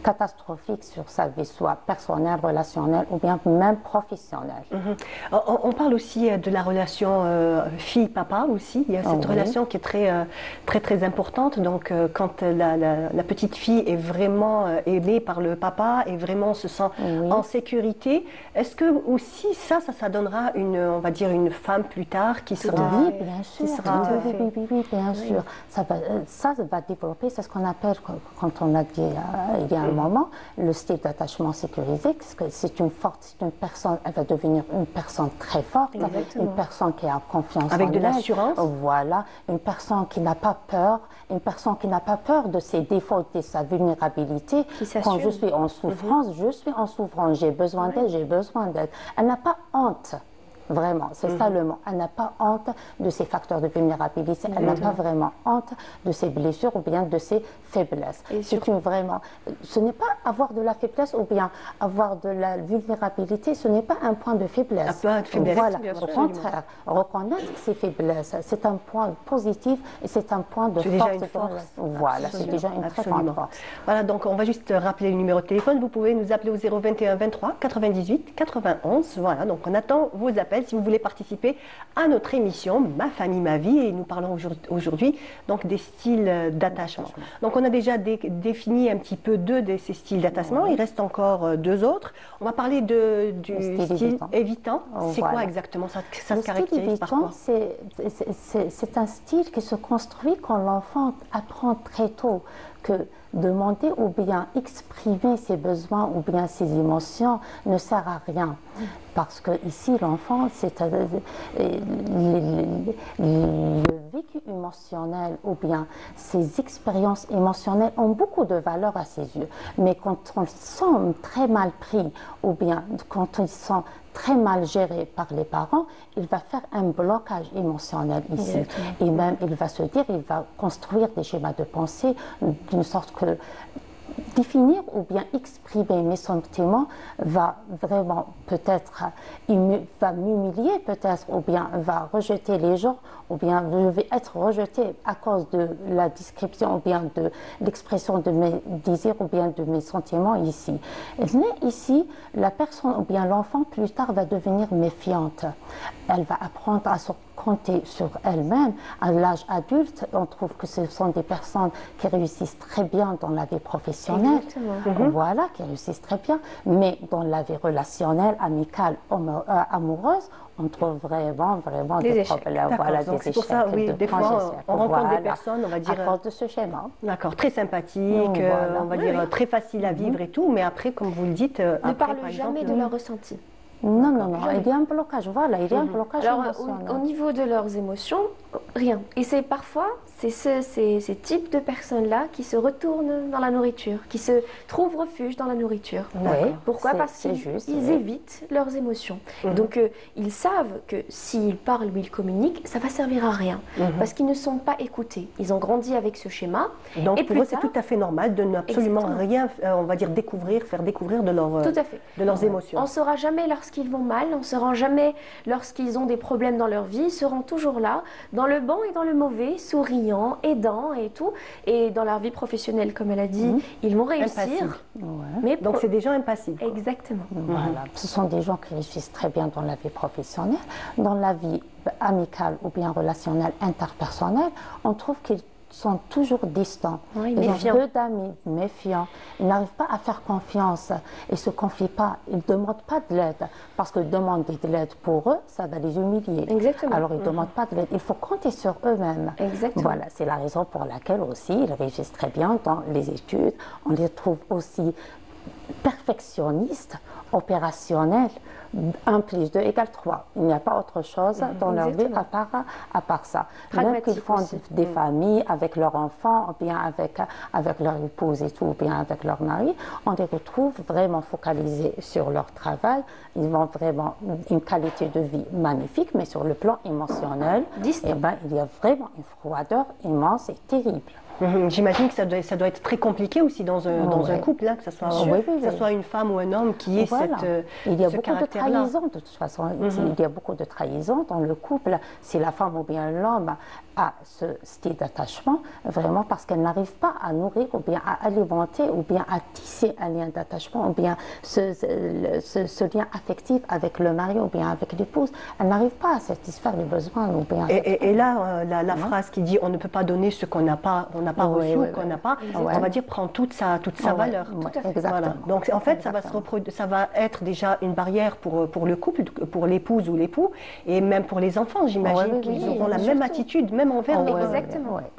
catastrophique sur sa vie, soit personnelle, relationnelle ou bien même professionnelle. On parle aussi de la relation fille-papa aussi. Il y a cette relation qui est très très importante. Donc quand la petite fille est vraiment aimée par le papa et vraiment se sent en sécurité, est-ce que aussi ça donnera on va dire une femme plus tard qui sera... Oui, bien sûr. Bien sûr. Ça va développer, c'est ce qu'on appelle, quand on a dit il y a un moment, le style d'attachement sécurisé, parce que c'est une personne, elle va devenir une personne très forte, une personne qui a confiance avec en de elle. l'assurance. Voilà, une personne qui n'a pas peur, une personne qui n'a pas peur de ses défauts, de sa vulnérabilité. Quand je suis en souffrance, je suis en souffrance, j'ai besoin d'aide, j'ai besoin d'aide. Elle n'a pas honte. Vraiment, c'est ça le mot. Elle n'a pas honte de ses facteurs de vulnérabilité, elle n'a pas vraiment honte de ses blessures ou bien de ses faiblesses. Ce n'est pas avoir de la faiblesse ou bien avoir de la vulnérabilité, ce n'est pas un point de faiblesse. Voilà, au contraire, reconnaître ses faiblesses, c'est un point positif et c'est un point de force. Voilà, c'est déjà une très grande force. Voilà, donc on va juste rappeler le numéro de téléphone. Vous pouvez nous appeler au 021 23 98 91. Voilà, donc on attend vos appels si vous voulez participer à notre émission Ma famille, ma vie, et nous parlons aujourd'hui donc des styles d'attachement. Donc on a déjà défini un petit peu deux de ces styles d'attachement, il reste encore deux autres. On va parler du style évitant. C'est quoi exactement? Ça se caractérise par quoi? C'est un style qui se construit quand l'enfant apprend très tôt que demander ou bien exprimer ses besoins ou bien ses émotions ne sert à rien. Parce que ici, l'enfant, le vécu émotionnel ou bien ses expériences émotionnelles ont beaucoup de valeur à ses yeux. Mais quand ils sont très mal pris ou bien quand ils sont très mal gérés par les parents, il va faire un blocage émotionnel ici. Et même, il va se dire, il va construire des schémas de pensée d'une sorte que définir ou bien exprimer mes sentiments va vraiment peut-être va m'humilier peut-être ou bien va rejeter les gens ou bien je vais être rejeté à cause de la description ou bien de l'expression de mes désirs ou bien de mes sentiments ici. Mais ici, la personne ou bien l'enfant plus tard va devenir méfiante. Elle va apprendre à se compter sur elle-même. À l'âge adulte, on trouve que ce sont des personnes qui réussissent très bien dans la vie professionnelle. Voilà, qui réussissent très bien. Mais dans la vie relationnelle, amicale, amoureuse, on trouve vraiment des problèmes. Voilà, des échecs. C'est pour ça, oui, des fois, on rencontre des personnes, on va dire... À cause de ce schéma. D'accord, très sympathiques, on va dire très facile à vivre et tout, mais après, comme vous le dites... Ne parlent jamais de leurs ressentis. Non, il y a un blocage, voilà, il y a un blocage émotionnel. Au niveau de leurs émotions, rien. Et c'est parfois, c'est ces types de personnes-là qui se retournent dans la nourriture, qui se trouvent refuge dans la nourriture. Oui, pourquoi? Parce qu'ils évitent leurs émotions. Donc, ils savent que s'ils parlent ou ils communiquent, ça va servir à rien. Parce qu'ils ne sont pas écoutés. Ils ont grandi avec ce schéma. Donc, pour eux, c'est tout à fait normal de n'absolument rien, on va dire, faire découvrir de leurs émotions. On ne saura jamais lorsqu'ils vont mal, on ne saura jamais lorsqu'ils ont des problèmes dans leur vie. Ils seront toujours là, dans le bon et dans le mauvais, souriants, aidants et tout. Et dans leur vie professionnelle, comme elle a dit, ils vont réussir. Mais donc, c'est des gens impassibles. Exactement. Voilà. Ce sont des gens qui réussissent très bien dans la vie professionnelle. Dans la vie amicale ou bien relationnelle, interpersonnelle, on trouve qu'ils sont toujours distants. Ils ont peu d'amis, méfiants. Ils n'arrivent pas à faire confiance. Ils ne se confient pas. Ils ne demandent pas de l'aide. Parce que demander de l'aide pour eux, ça va les humilier. Exactement. Alors, ils ne demandent pas de l'aide. Il faut compter sur eux-mêmes. Exactement. Voilà, c'est la raison pour laquelle aussi, ils réussissent très bien dans les études. On les trouve aussi perfectionnistes, opérationnels. 1 plus 2 égale 3. Il n'y a pas autre chose dans leur vie à part ça. Même qu'ils font des familles avec leurs enfants, ou bien avec leur épouse et tout, ou bien avec leur mari, on les retrouve vraiment focalisés sur leur travail. Ils ont vraiment une qualité de vie magnifique, mais sur le plan émotionnel, il y a vraiment une froideur immense et terrible. J'imagine que ça doit être très compliqué aussi dans un couple, hein, que ce soit une femme ou un homme qui ait il y a beaucoup de trahison de toute façon. Il y a beaucoup de trahison dans le couple. Si la femme ou bien l'homme a ce style d'attachement, vraiment parce qu'elle n'arrive pas à nourrir ou bien à alimenter ou bien à tisser un lien d'attachement ou bien ce lien affectif avec le mari ou bien avec l'épouse, elle n'arrive pas à satisfaire les besoins ou bien... Et là, la phrase qui dit on ne peut pas donner ce qu'on n'a pas, on n'a pas reçu ou qu'on n'a pas, Exactement. on va dire, prend toute sa valeur. Tout à fait. Voilà. Donc en fait, ça va être déjà une barrière pour le couple, pour l'épouse ou l'époux, et même pour les enfants, j'imagine qu'ils auront la même attitude, même envers,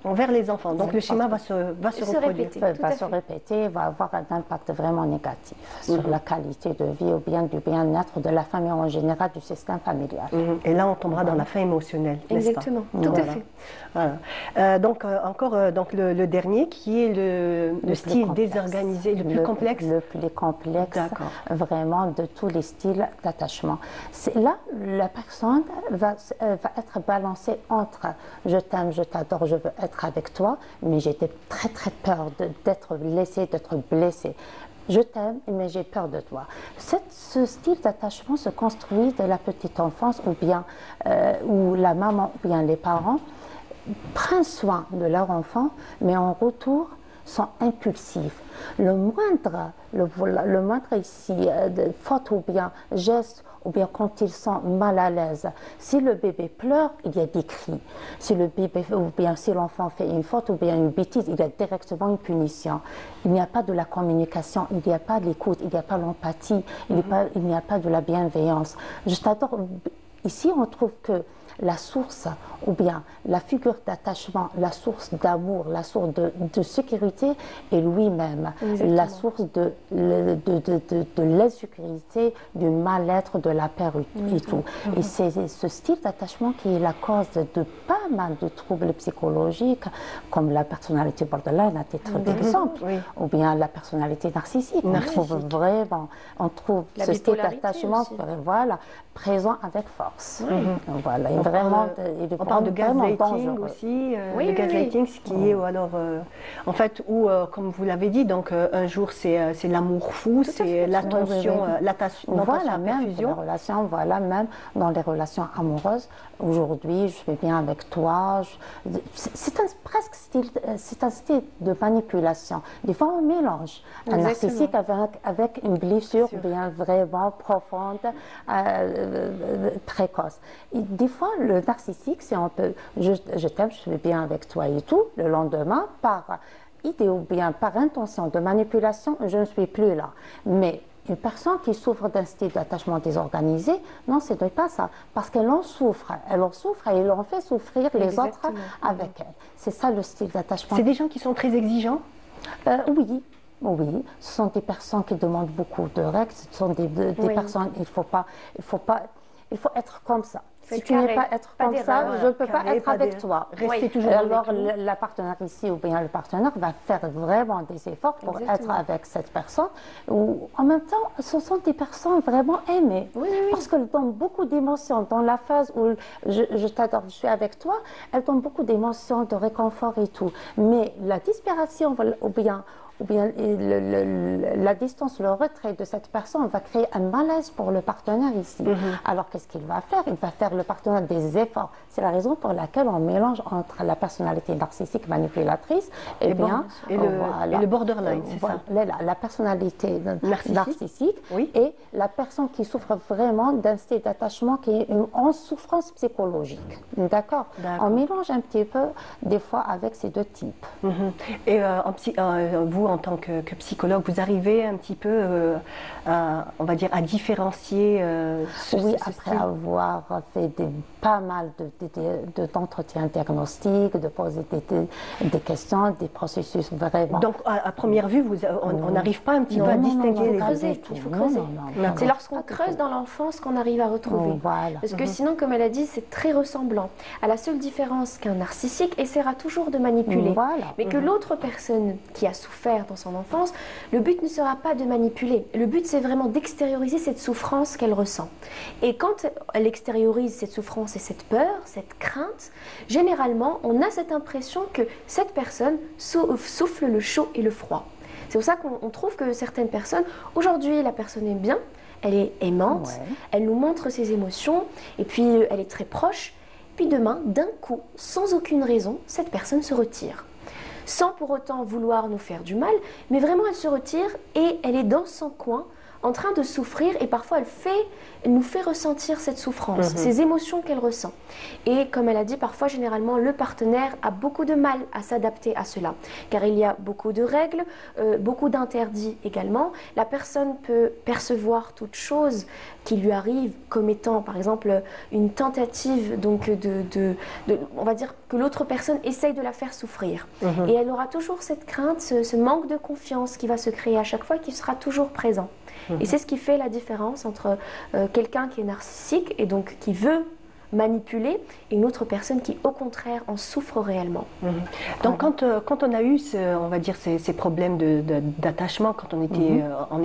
envers les enfants. Donc le schéma va se reproduire. Va se répéter, va avoir un impact vraiment négatif sur la qualité de vie ou bien du bien-être de la famille en général, du système familial. Et là, on tombera dans la fin émotionnelle, n'est-ce pas? Exactement, tout à fait. Voilà. Donc encore donc le dernier qui est le style désorganisé, le plus complexe. Le plus complexe, vraiment, de tous les styles d'attachement. Là, la personne va être balancée entre je t'aime, je t'adore, je veux être avec toi, mais j'ai très très peur d'être laissée, d'être blessée. Je t'aime, mais j'ai peur de toi. Ce style d'attachement se construit dès la petite enfance, ou bien où la maman ou bien les parents prennent soin de leur enfant, mais en retour sont impulsifs. Le moindre ici, de faute ou bien geste, ou bien quand ils sont mal à l'aise. Si le bébé pleure, il y a des cris. Si le bébé, ou bien si l'enfant fait une faute ou bien une bêtise, il y a directement une punition. Il n'y a pas de la communication, il n'y a pas de l'écoute, il n'y a pas l'empathie, il n'y a pas de la bienveillance. Je t'adore. Ici, on trouve que la source, ou bien la figure d'attachement, la source d'amour, la source de sécurité est lui-même, la source de l'insécurité, du mal-être, de la peur et tout. Et c'est ce style d'attachement qui est la cause de pas mal de troubles psychologiques, comme la personnalité borderline à titre d'exemple, ou bien la personnalité narcissique. On trouve ce style d'attachement présent avec force. Voilà, on parle de gaslighting aussi, le gaslighting, ce qui est alors, en fait, où, comme vous l'avez dit, donc un jour c'est l'amour fou, c'est l'attention, même dans les relations amoureuses. Aujourd'hui, je suis bien avec toi. C'est un style de manipulation. Des fois, on mélange un narcissique avec une blessure bien vraiment profonde, précoce. Et des fois, le narcissique, c'est un peu je t'aime, je suis bien avec toi et tout. Le lendemain, par idée ou bien par intention de manipulation, je ne suis plus là. Mais une personne qui souffre d'un style d'attachement désorganisé, non, ce n'est pas ça. Parce qu'elle en souffre. Elle en souffre et elle en fait souffrir les autres avec elle. C'est ça le style d'attachement. C'est des gens qui sont très exigeants? Oui. Oui, ce sont des personnes qui demandent beaucoup de règles. Ce sont des personnes, il faut être comme ça. Si tu n'es pas être comme ça, je ne peux pas être avec toi. Rester toujours alors, la partenaire ici ou bien le partenaire va faire vraiment des efforts pour être avec cette personne. Ou, en même temps, ce sont des personnes vraiment aimées. Parce qu'elles donnent beaucoup d'émotions. Dans la phase où je t'adore, je suis avec toi, elles donnent beaucoup d'émotions, de réconfort et tout. Mais la disparition ou bien la distance, le retrait de cette personne va créer un malaise pour le partenaire ici. Alors qu'est-ce qu'il va faire? Il va faire le partenaire des efforts. C'est la raison pour laquelle on mélange entre la personnalité narcissique manipulatrice et le borderline, c'est ça? La personnalité narcissique et la personne qui souffre vraiment d'un style d'attachement qui est en souffrance psychologique. D'accord? On mélange un petit peu des fois avec ces deux types. Et vous, en tant que psychologue, vous arrivez un petit peu, on va dire, à différencier après avoir fait pas mal d'entretiens diagnostiques, de poser des questions, des processus vraiment. Donc, à première vue, on n'arrive pas un petit peu à distinguer les deux. Il faut creuser. C'est lorsqu'on creuse dans l'enfance qu'on arrive à retrouver. Parce que sinon, comme elle a dit, c'est très ressemblant. À la seule différence qu'un narcissique essaiera toujours de manipuler. Mais que l'autre personne qui a souffert dans son enfance, le but ne sera pas de manipuler. Le but, c'est vraiment d'extérioriser cette souffrance qu'elle ressent. Et quand elle extériorise cette souffrance et cette peur, cette crainte, généralement, on a cette impression que cette personne souffle le chaud et le froid. C'est pour ça qu'on trouve que certaines personnes, aujourd'hui, la personne est bien, elle est aimante, elle nous montre ses émotions, et puis elle est très proche. Puis demain, d'un coup, sans aucune raison, cette personne se retire. Sans pour autant vouloir nous faire du mal, mais vraiment elle se retire et elle est dans son coin en train de souffrir et parfois elle nous fait ressentir cette souffrance, ces émotions qu'elle ressent. Et comme elle a dit, parfois, généralement, le partenaire a beaucoup de mal à s'adapter à cela, car il y a beaucoup de règles, beaucoup d'interdits également. La personne peut percevoir toute chose qui lui arrive comme étant, par exemple, une tentative, donc on va dire que l'autre personne essaye de la faire souffrir. Et elle aura toujours cette crainte, ce manque de confiance qui va se créer à chaque fois et qui sera toujours présent. Et c'est ce qui fait la différence entre quelqu'un qui est narcissique et donc qui veut manipuler et une autre personne qui au contraire en souffre réellement. Donc quand on a eu on va dire ces problèmes d'attachement quand on était en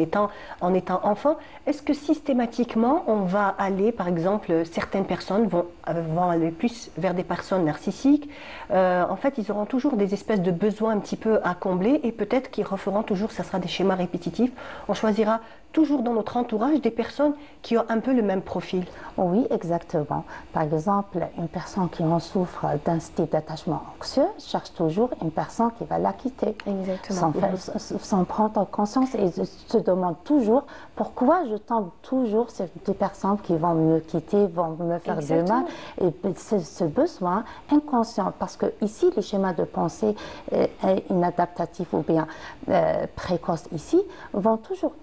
étant enfant, est-ce que systématiquement on va aller, par exemple, certaines personnes vont aller plus vers des personnes narcissiques, en fait ils auront toujours des espèces de besoins un petit peu à combler et peut-être qu'ils referont toujours, ça sera des schémas répétitifs, on choisira toujours dans notre entourage des personnes qui ont un peu le même profil. Oui, exactement. Par exemple, une personne qui en souffre d'un style d'attachement anxieux cherche toujours une personne qui va la quitter. Exactement. Sans prendre conscience et se demande toujours pourquoi je tombe toujours sur des personnes qui vont me quitter, vont me faire du mal. Et c'est ce besoin inconscient, parce que ici, les schémas de pensée inadaptatifs ou bien précoces ici vont toujours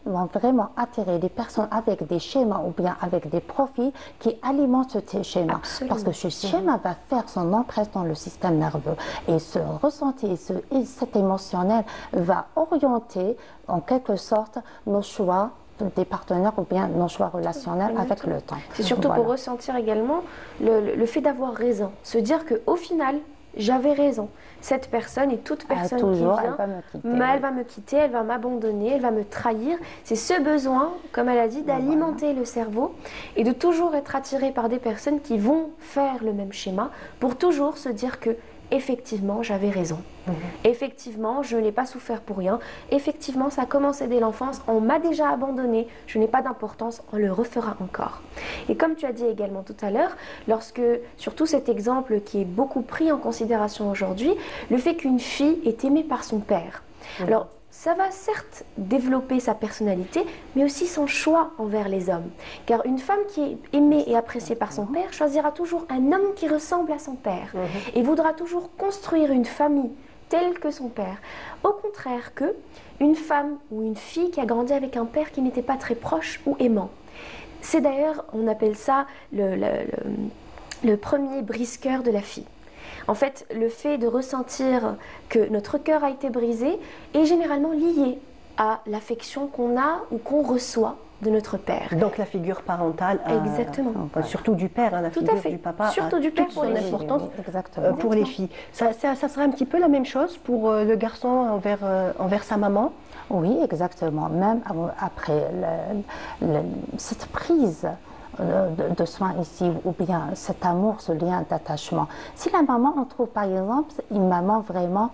vont vraiment attirer des personnes avec des schémas ou bien avec des profils qui alimentent ces schémas. Absolument. Parce que ce schéma va faire son empreinte dans le système nerveux et ce ressenti et cet émotionnel va orienter en quelque sorte nos choix des partenaires ou bien nos choix relationnels avec le temps. C'est surtout pour ressentir également le fait d'avoir raison, se dire qu'au final, j'avais raison. Cette personne et toute personne qui vient, elle va me quitter, elle va m'abandonner, elle va me trahir. C'est ce besoin, comme elle a dit, d'alimenter le cerveau et de toujours être attiré par des personnes qui vont faire le même schéma pour toujours se dire que effectivement, j'avais raison. Effectivement, je n'ai pas souffert pour rien. Effectivement, ça a commencé dès l'enfance. On m'a déjà abandonné. Je n'ai pas d'importance. On le refera encore. Et comme tu as dit également tout à l'heure, lorsque, surtout cet exemple qui est beaucoup pris en considération aujourd'hui, le fait qu'une fille est aimée par son père. Alors, ça va certes développer sa personnalité, mais aussi son choix envers les hommes. Car une femme qui est aimée et appréciée par son père choisira toujours un homme qui ressemble à son père et voudra toujours construire une famille telle que son père. Au contraire que une femme ou une fille qui a grandi avec un père qui n'était pas très proche ou aimant. C'est d'ailleurs, on appelle ça le premier brise-cœur de la fille. En fait, le fait de ressentir que notre cœur a été brisé est généralement lié à l'affection qu'on a ou qu'on reçoit de notre père. Donc la figure parentale, exactement. Surtout du père, la tout figure à fait. du papa, surtout du père toute pour son les importance filles. Pour les filles. Ça serait un petit peu la même chose pour le garçon envers sa maman? Oui, exactement. Même après cette prise de soins ici, ou bien cet amour, ce lien d'attachement. Si la maman, on trouve par exemple une maman vraiment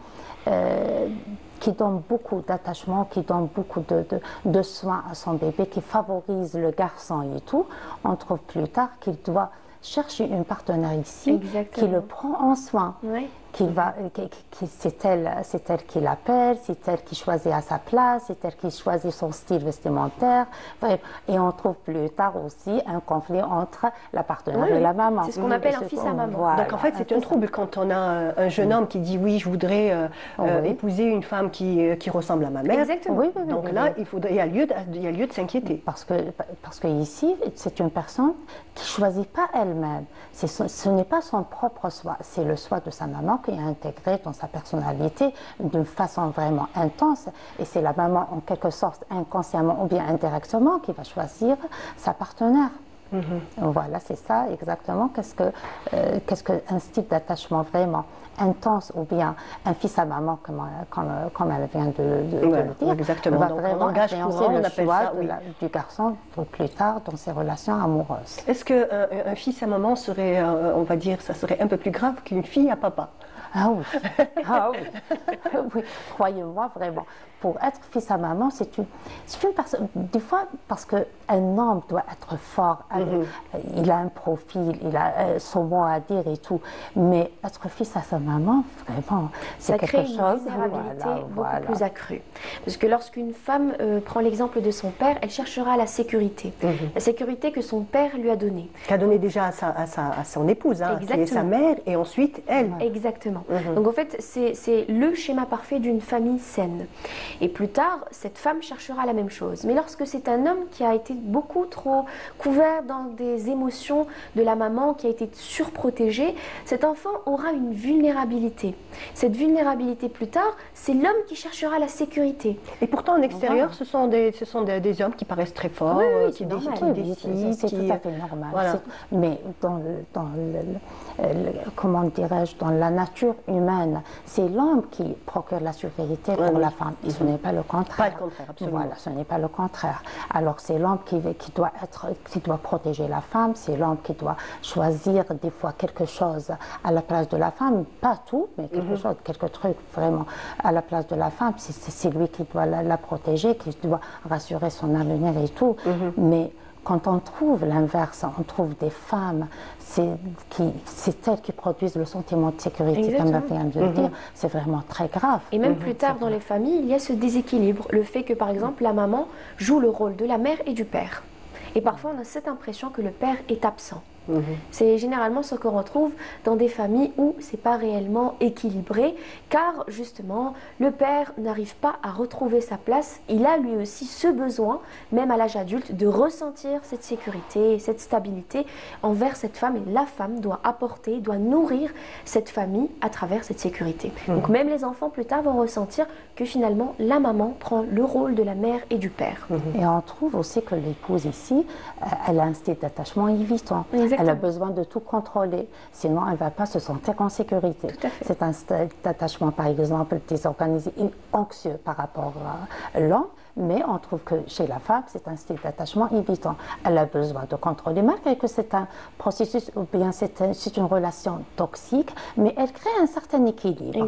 qui donne beaucoup d'attachement, qui donne beaucoup de soins à son bébé, qui favorise le garçon et tout, on trouve plus tard qu'il doit chercher une partenaire ici qui le prend en soin. Oui. C'est elle qui l'appelle, c'est elle qui choisit à sa place, c'est elle qui choisit son style vestimentaire. Bref, et on trouve plus tard aussi un conflit entre la partenaire et la maman. C'est ce qu'on appelle un fils à maman. Voilà, donc en fait, c'est un trouble quand on a un jeune homme qui dit oui, je voudrais épouser une femme qui ressemble à ma mère. Exactement. Donc là, il y a lieu de s'inquiéter. Parce que ici, c'est une personne qui ne choisit pas elle-même. Ce n'est pas son propre choix, c'est le choix de sa maman qui est intégré dans sa personnalité d'une façon vraiment intense. Et c'est la maman, en quelque sorte, inconsciemment ou bien indirectement, qui va choisir sa partenaire. Voilà, c'est ça exactement. Qu'est-ce qu'un style d'attachement vraiment intense ou bien un fils à maman, comme elle vient de le dire, exactement. va donc, vraiment influencer le choix du garçon plus tard dans ses relations amoureuses. Est-ce qu'un fils à maman serait, on va dire, ça serait un peu plus grave qu'une fille à papa? Ah oui, oui, croyez-moi vraiment. Pour être fils à maman, c'est une personne, des fois, parce qu'un homme doit être fort, il a un profil, il a son mot à dire et tout. Mais être fils à sa maman, vraiment, c'est quelque chose... Ça crée une vulnérabilité beaucoup plus accrue. Parce que lorsqu'une femme prend l'exemple de son père, elle cherchera la sécurité. La sécurité que son père lui a donnée. Qu'a donné déjà à son épouse, hein, qui est sa mère, et ensuite elle. Exactement. Donc en fait, c'est le schéma parfait d'une famille saine. Et plus tard, cette femme cherchera la même chose. Mais lorsque c'est un homme qui a été beaucoup trop couvert dans des émotions de la maman, qui a été surprotégé, cet enfant aura une vulnérabilité. Cette vulnérabilité plus tard, c'est l'homme qui cherchera la sécurité. Et pourtant, en extérieur, ce sont des hommes qui paraissent très forts, qui décident. C'est tout à fait normal. Voilà. Mais comment dirais-je, dans la nature humaine, c'est l'homme qui procure la sécurité pour la femme. Et ce n'est pas le contraire. Pas le contraire, absolument. Voilà, ce n'est pas le contraire. Alors c'est l'homme qui doit protéger la femme, c'est l'homme qui doit choisir des fois quelque chose à la place de la femme, pas tout, mais quelque chose, quelques trucs vraiment à la place de la femme. C'est lui qui doit la protéger, qui doit rassurer son avenir et tout. Mais quand on trouve l'inverse, on trouve des femmes, c'est elles qui produisent le sentiment de sécurité, comme vient de le dire, c'est vraiment très grave. Et même plus tard dans les familles, il y a ce déséquilibre, le fait que par exemple la maman joue le rôle de la mère et du père. Et parfois on a cette impression que le père est absent. C'est généralement ce qu'on retrouve dans des familles où c'est pas réellement équilibré, car justement le père n'arrive pas à retrouver sa place. Il a lui aussi ce besoin, même à l'âge adulte, de ressentir cette sécurité, cette stabilité envers cette femme. Et la femme doit apporter, doit nourrir cette famille à travers cette sécurité. Donc même les enfants plus tard vont ressentir que finalement la maman prend le rôle de la mère et du père. Et on trouve aussi que l'épouse ici, elle a un style d'attachement évitant. Elle a besoin de tout contrôler, sinon elle ne va pas se sentir en sécurité. C'est un style d'attachement, par exemple, désorganisé, anxieux par rapport à l'homme, mais on trouve que chez la femme, c'est un style d'attachement évitant. Elle a besoin de contrôler, malgré que c'est un processus ou bien c'est une relation toxique, mais elle crée un certain équilibre.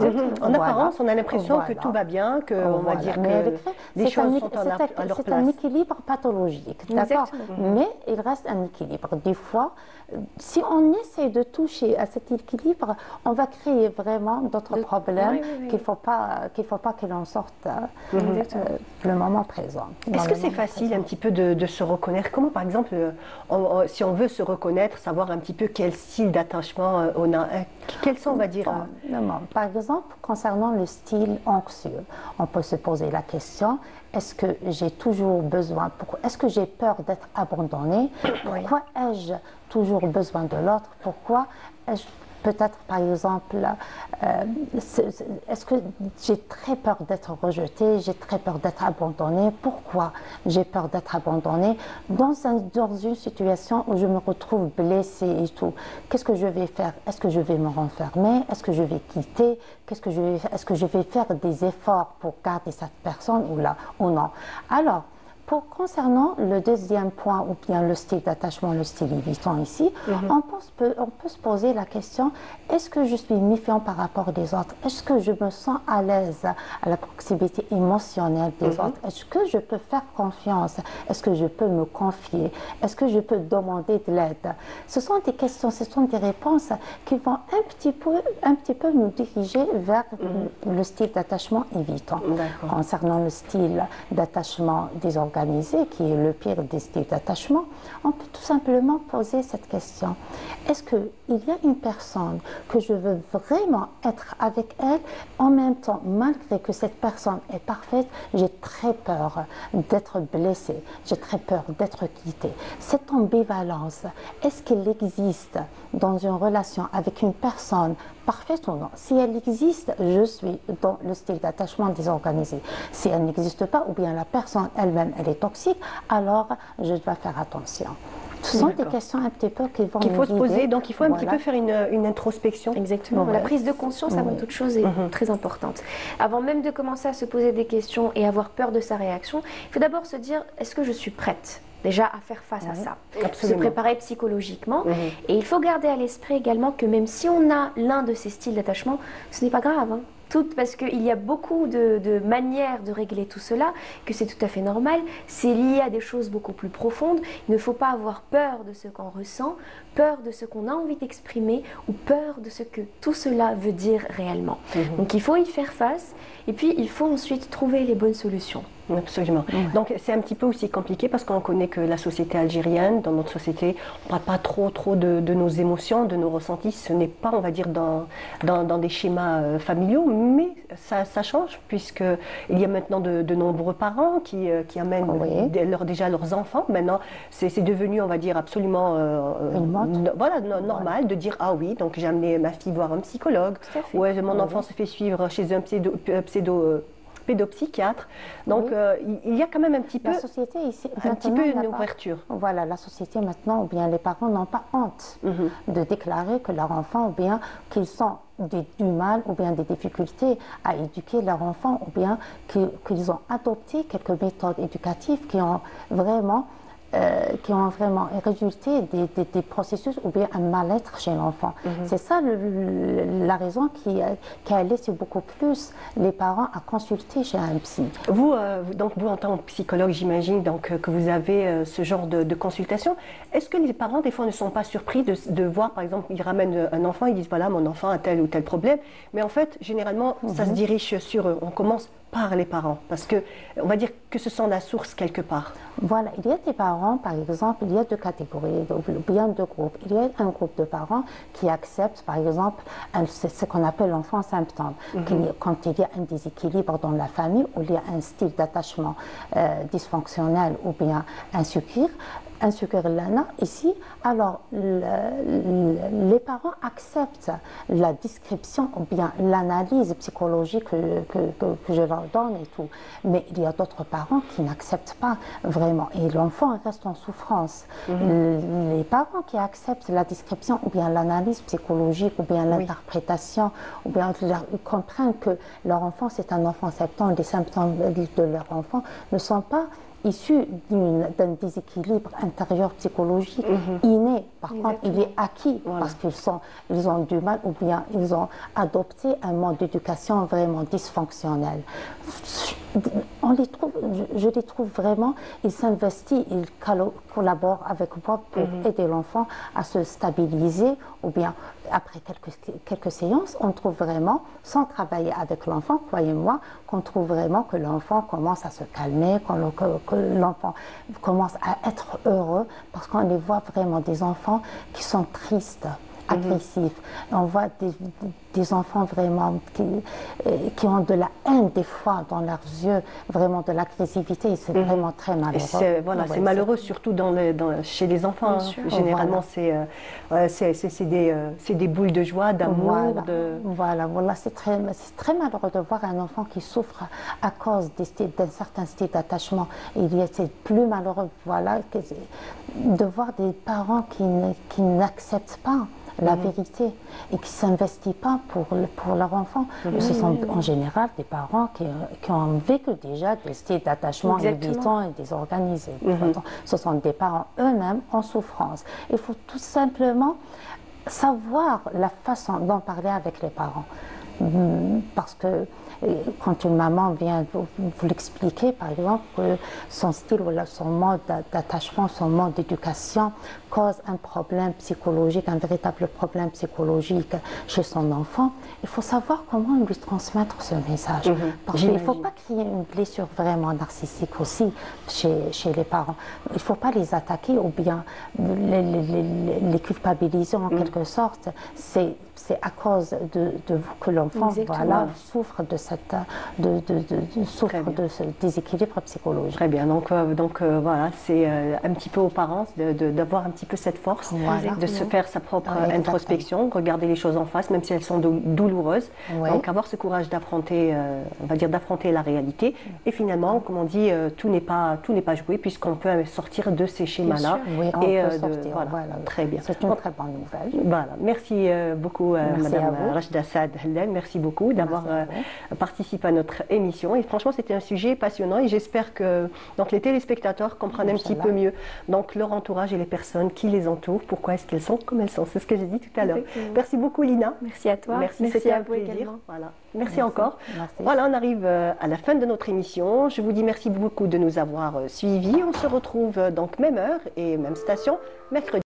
En apparence, on a l'impression que tout va bien, qu'on va dire que les choses sont à leur place. C'est un équilibre pathologique, d'accord? Mais il reste un équilibre. Des fois, si on essaie de toucher à cet équilibre, on va créer vraiment d'autres problèmes qu'il ne faut pas que l'on sorte le moment présent. Est-ce que c'est facile un petit peu de se reconnaître? Comment, par exemple, si on veut se reconnaître, savoir un petit peu quel style d'attachement on a, quels sont, on va dire... Par exemple, concernant le style anxieux, on peut se poser la question, est-ce que j'ai toujours besoin, est-ce que j'ai peur d'être abandonnée? Pourquoi ai-je toujours besoin de l'autre? Pourquoi ai-je peut-être, par exemple, est-ce que j'ai très peur d'être rejetée, j'ai très peur d'être abandonnée? Pourquoi j'ai peur d'être abandonnée dans une situation où je me retrouve blessée et tout? Qu'est-ce que je vais faire? Est-ce que je vais me renfermer? Est-ce que je vais quitter? Est-ce que je vais faire des efforts pour garder cette personne ou non? Alors, concernant le deuxième point, ou bien le style d'attachement, le style évitant ici, on peut se poser la question, est-ce que je suis méfiant par rapport des autres? Est-ce que je me sens à l'aise à la proximité émotionnelle des autres? Est-ce que je peux faire confiance? Est-ce que je peux me confier? Est-ce que je peux demander de l'aide? Ce sont des questions, ce sont des réponses qui vont un petit peu nous diriger vers le style d'attachement évitant. Concernant le style d'attachement désorganisé, qui est le pire des styles d'attachement, on peut tout simplement poser cette question. Est-ce qu'il y a une personne que je veux vraiment être avec elle, en même temps, malgré que cette personne est parfaite, j'ai très peur d'être blessée, j'ai très peur d'être quittée. Cette ambivalence, est-ce qu'elle existe dans une relation avec une personne parfaite ou non? Si elle existe, je suis dans le style d'attachement désorganisé. Si elle n'existe pas, ou bien la personne elle-même, elle est toxique, alors je dois faire attention. Ce sont des questions un petit peu qu'il faut se poser, donc il faut un petit peu faire une introspection. Exactement. La prise de conscience avant toute chose est très importante. Avant même de commencer à se poser des questions et avoir peur de sa réaction, il faut d'abord se dire, est-ce que je suis prête déjà à faire face à ça? Se préparer psychologiquement. Et il faut garder à l'esprit également que même si on a l'un de ces styles d'attachement, ce n'est pas grave. parce qu'il y a beaucoup de manières de régler tout cela, que c'est tout à fait normal. C'est lié à des choses beaucoup plus profondes. Il ne faut pas avoir peur de ce qu'on ressent, peur de ce qu'on a envie d'exprimer ou peur de ce que tout cela veut dire réellement. Donc il faut y faire face et puis il faut ensuite trouver les bonnes solutions. Absolument. Donc c'est un petit peu aussi compliqué parce qu'on connaît que la société algérienne, dans notre société, on ne parle pas trop de nos émotions, de nos ressentis. Ce n'est pas, on va dire, dans des schémas familiaux, mais ça change puisqu'il y a maintenant de nombreux parents qui amènent déjà leurs enfants. Maintenant, c'est devenu, on va dire, absolument normal de dire « Ah oui, donc j'ai amené ma fille voir un psychologue » ou « Mon enfant se fait suivre chez un pédopsychiatre. » Donc, il y a quand même un petit peu, une ouverture. Voilà, la société maintenant, ou bien les parents n'ont pas honte de déclarer que leur enfant, ou bien qu'ils ont du mal, ou bien des difficultés à éduquer leur enfant, ou bien qu'ils ont adopté quelques méthodes éducatives qui ont vraiment résulté des processus ou bien un mal-être chez l'enfant. C'est ça la raison qui a laissé beaucoup plus les parents à consulter chez un psy. Vous, en tant que psychologue, j'imagine que vous avez ce genre de consultation. Est-ce que les parents, des fois, ne sont pas surpris de voir, par exemple, ils ramènent un enfant, ils disent, voilà, mon enfant a tel ou tel problème, mais en fait, généralement, ça se dirige sur eux. On commence par les parents, parce que on va dire que ce sont la source quelque part. Voilà, il y a des parents, par exemple, il y a deux catégories, ou bien deux groupes. Il y a un groupe de parents qui acceptent, par exemple, ce qu'on appelle l'enfant symptôme. Quand il y a un déséquilibre dans la famille, ou il y a un style d'attachement dysfonctionnel ou bien insécure, ici, alors les parents acceptent la description ou bien l'analyse psychologique que je leur donne et tout. Mais il y a d'autres parents qui n'acceptent pas vraiment et l'enfant reste en souffrance. Les parents qui acceptent la description ou bien l'analyse psychologique ou bien l'interprétation ou bien ils comprennent que leur enfant c'est un enfant symptôme, les symptômes de leur enfant ne sont pas issus d'un déséquilibre intérieur psychologique inné. Par contre, il est acquis parce qu'ils ont du mal ou bien ils ont adopté un mode d'éducation vraiment dysfonctionnel. Je les trouve vraiment, ils s'investissent, ils collaborent avec moi pour aider l'enfant à se stabiliser ou bien après quelques séances, on trouve vraiment, sans travailler avec l'enfant, croyez-moi, qu'on trouve vraiment que l'enfant commence à se calmer, que l'enfant commence à être heureux, parce qu'on les voit vraiment des enfants qui sont tristes, agressifs. On voit des enfants vraiment qui ont de la haine des fois dans leurs yeux, vraiment de l'agressivité, c'est vraiment très malheureux. C'est malheureux surtout chez les enfants. Généralement, c'est des boules de joie, d'amour. Voilà, c'est très malheureux de voir un enfant qui souffre à cause d'un certain style d'attachement. C'est plus malheureux de voir des parents qui n'acceptent pas la vérité et qui ne s'investissent pas pour leur enfant. Ce sont en général des parents qui ont vécu déjà des styles d'attachement évitants et désorganisés. Ce sont des parents eux-mêmes en souffrance. Il faut tout simplement savoir la façon d'en parler avec les parents. Parce que quand une maman vient vous l'expliquer, par exemple, que son style ou son mode d'attachement, son mode d'éducation cause un problème psychologique, un véritable problème psychologique chez son enfant, il faut savoir comment lui transmettre ce message. Parce qu'il ne faut pas créer une blessure vraiment narcissique aussi chez les parents. Il ne faut pas les attaquer ou bien les culpabiliser en quelque sorte. C'est à cause de vous que l'enfant souffre de ce déséquilibre psychologique. Très bien, donc voilà, c'est un petit peu aux parents d'avoir un petit peu cette force, de se faire sa propre introspection, regarder les choses en face, même si elles sont douloureuses. Donc avoir ce courage d'affronter, on va dire d'affronter la réalité. Et finalement, comme on dit, tout n'est pas joué puisqu'on peut sortir de ces schémas-là. Très bien. C'est une très bonne nouvelle. Voilà, merci beaucoup beaucoup, Merci Madame à vous. Rachda Saad Hellel. Merci beaucoup d'avoir participé à notre émission. Et franchement, c'était un sujet passionnant et j'espère que donc, les téléspectateurs comprennent un petit peu mieux donc, leur entourage et les personnes qui les entourent, pourquoi est-ce qu'elles sont comme elles sont. C'est ce que j'ai dit tout à l'heure. Merci beaucoup, Lina. Merci à toi. Merci, c'était un plaisir. Également. Voilà. Merci encore. Merci. Voilà, on arrive à la fin de notre émission. Je vous dis merci beaucoup de nous avoir suivis. On se retrouve donc même heure et même station mercredi.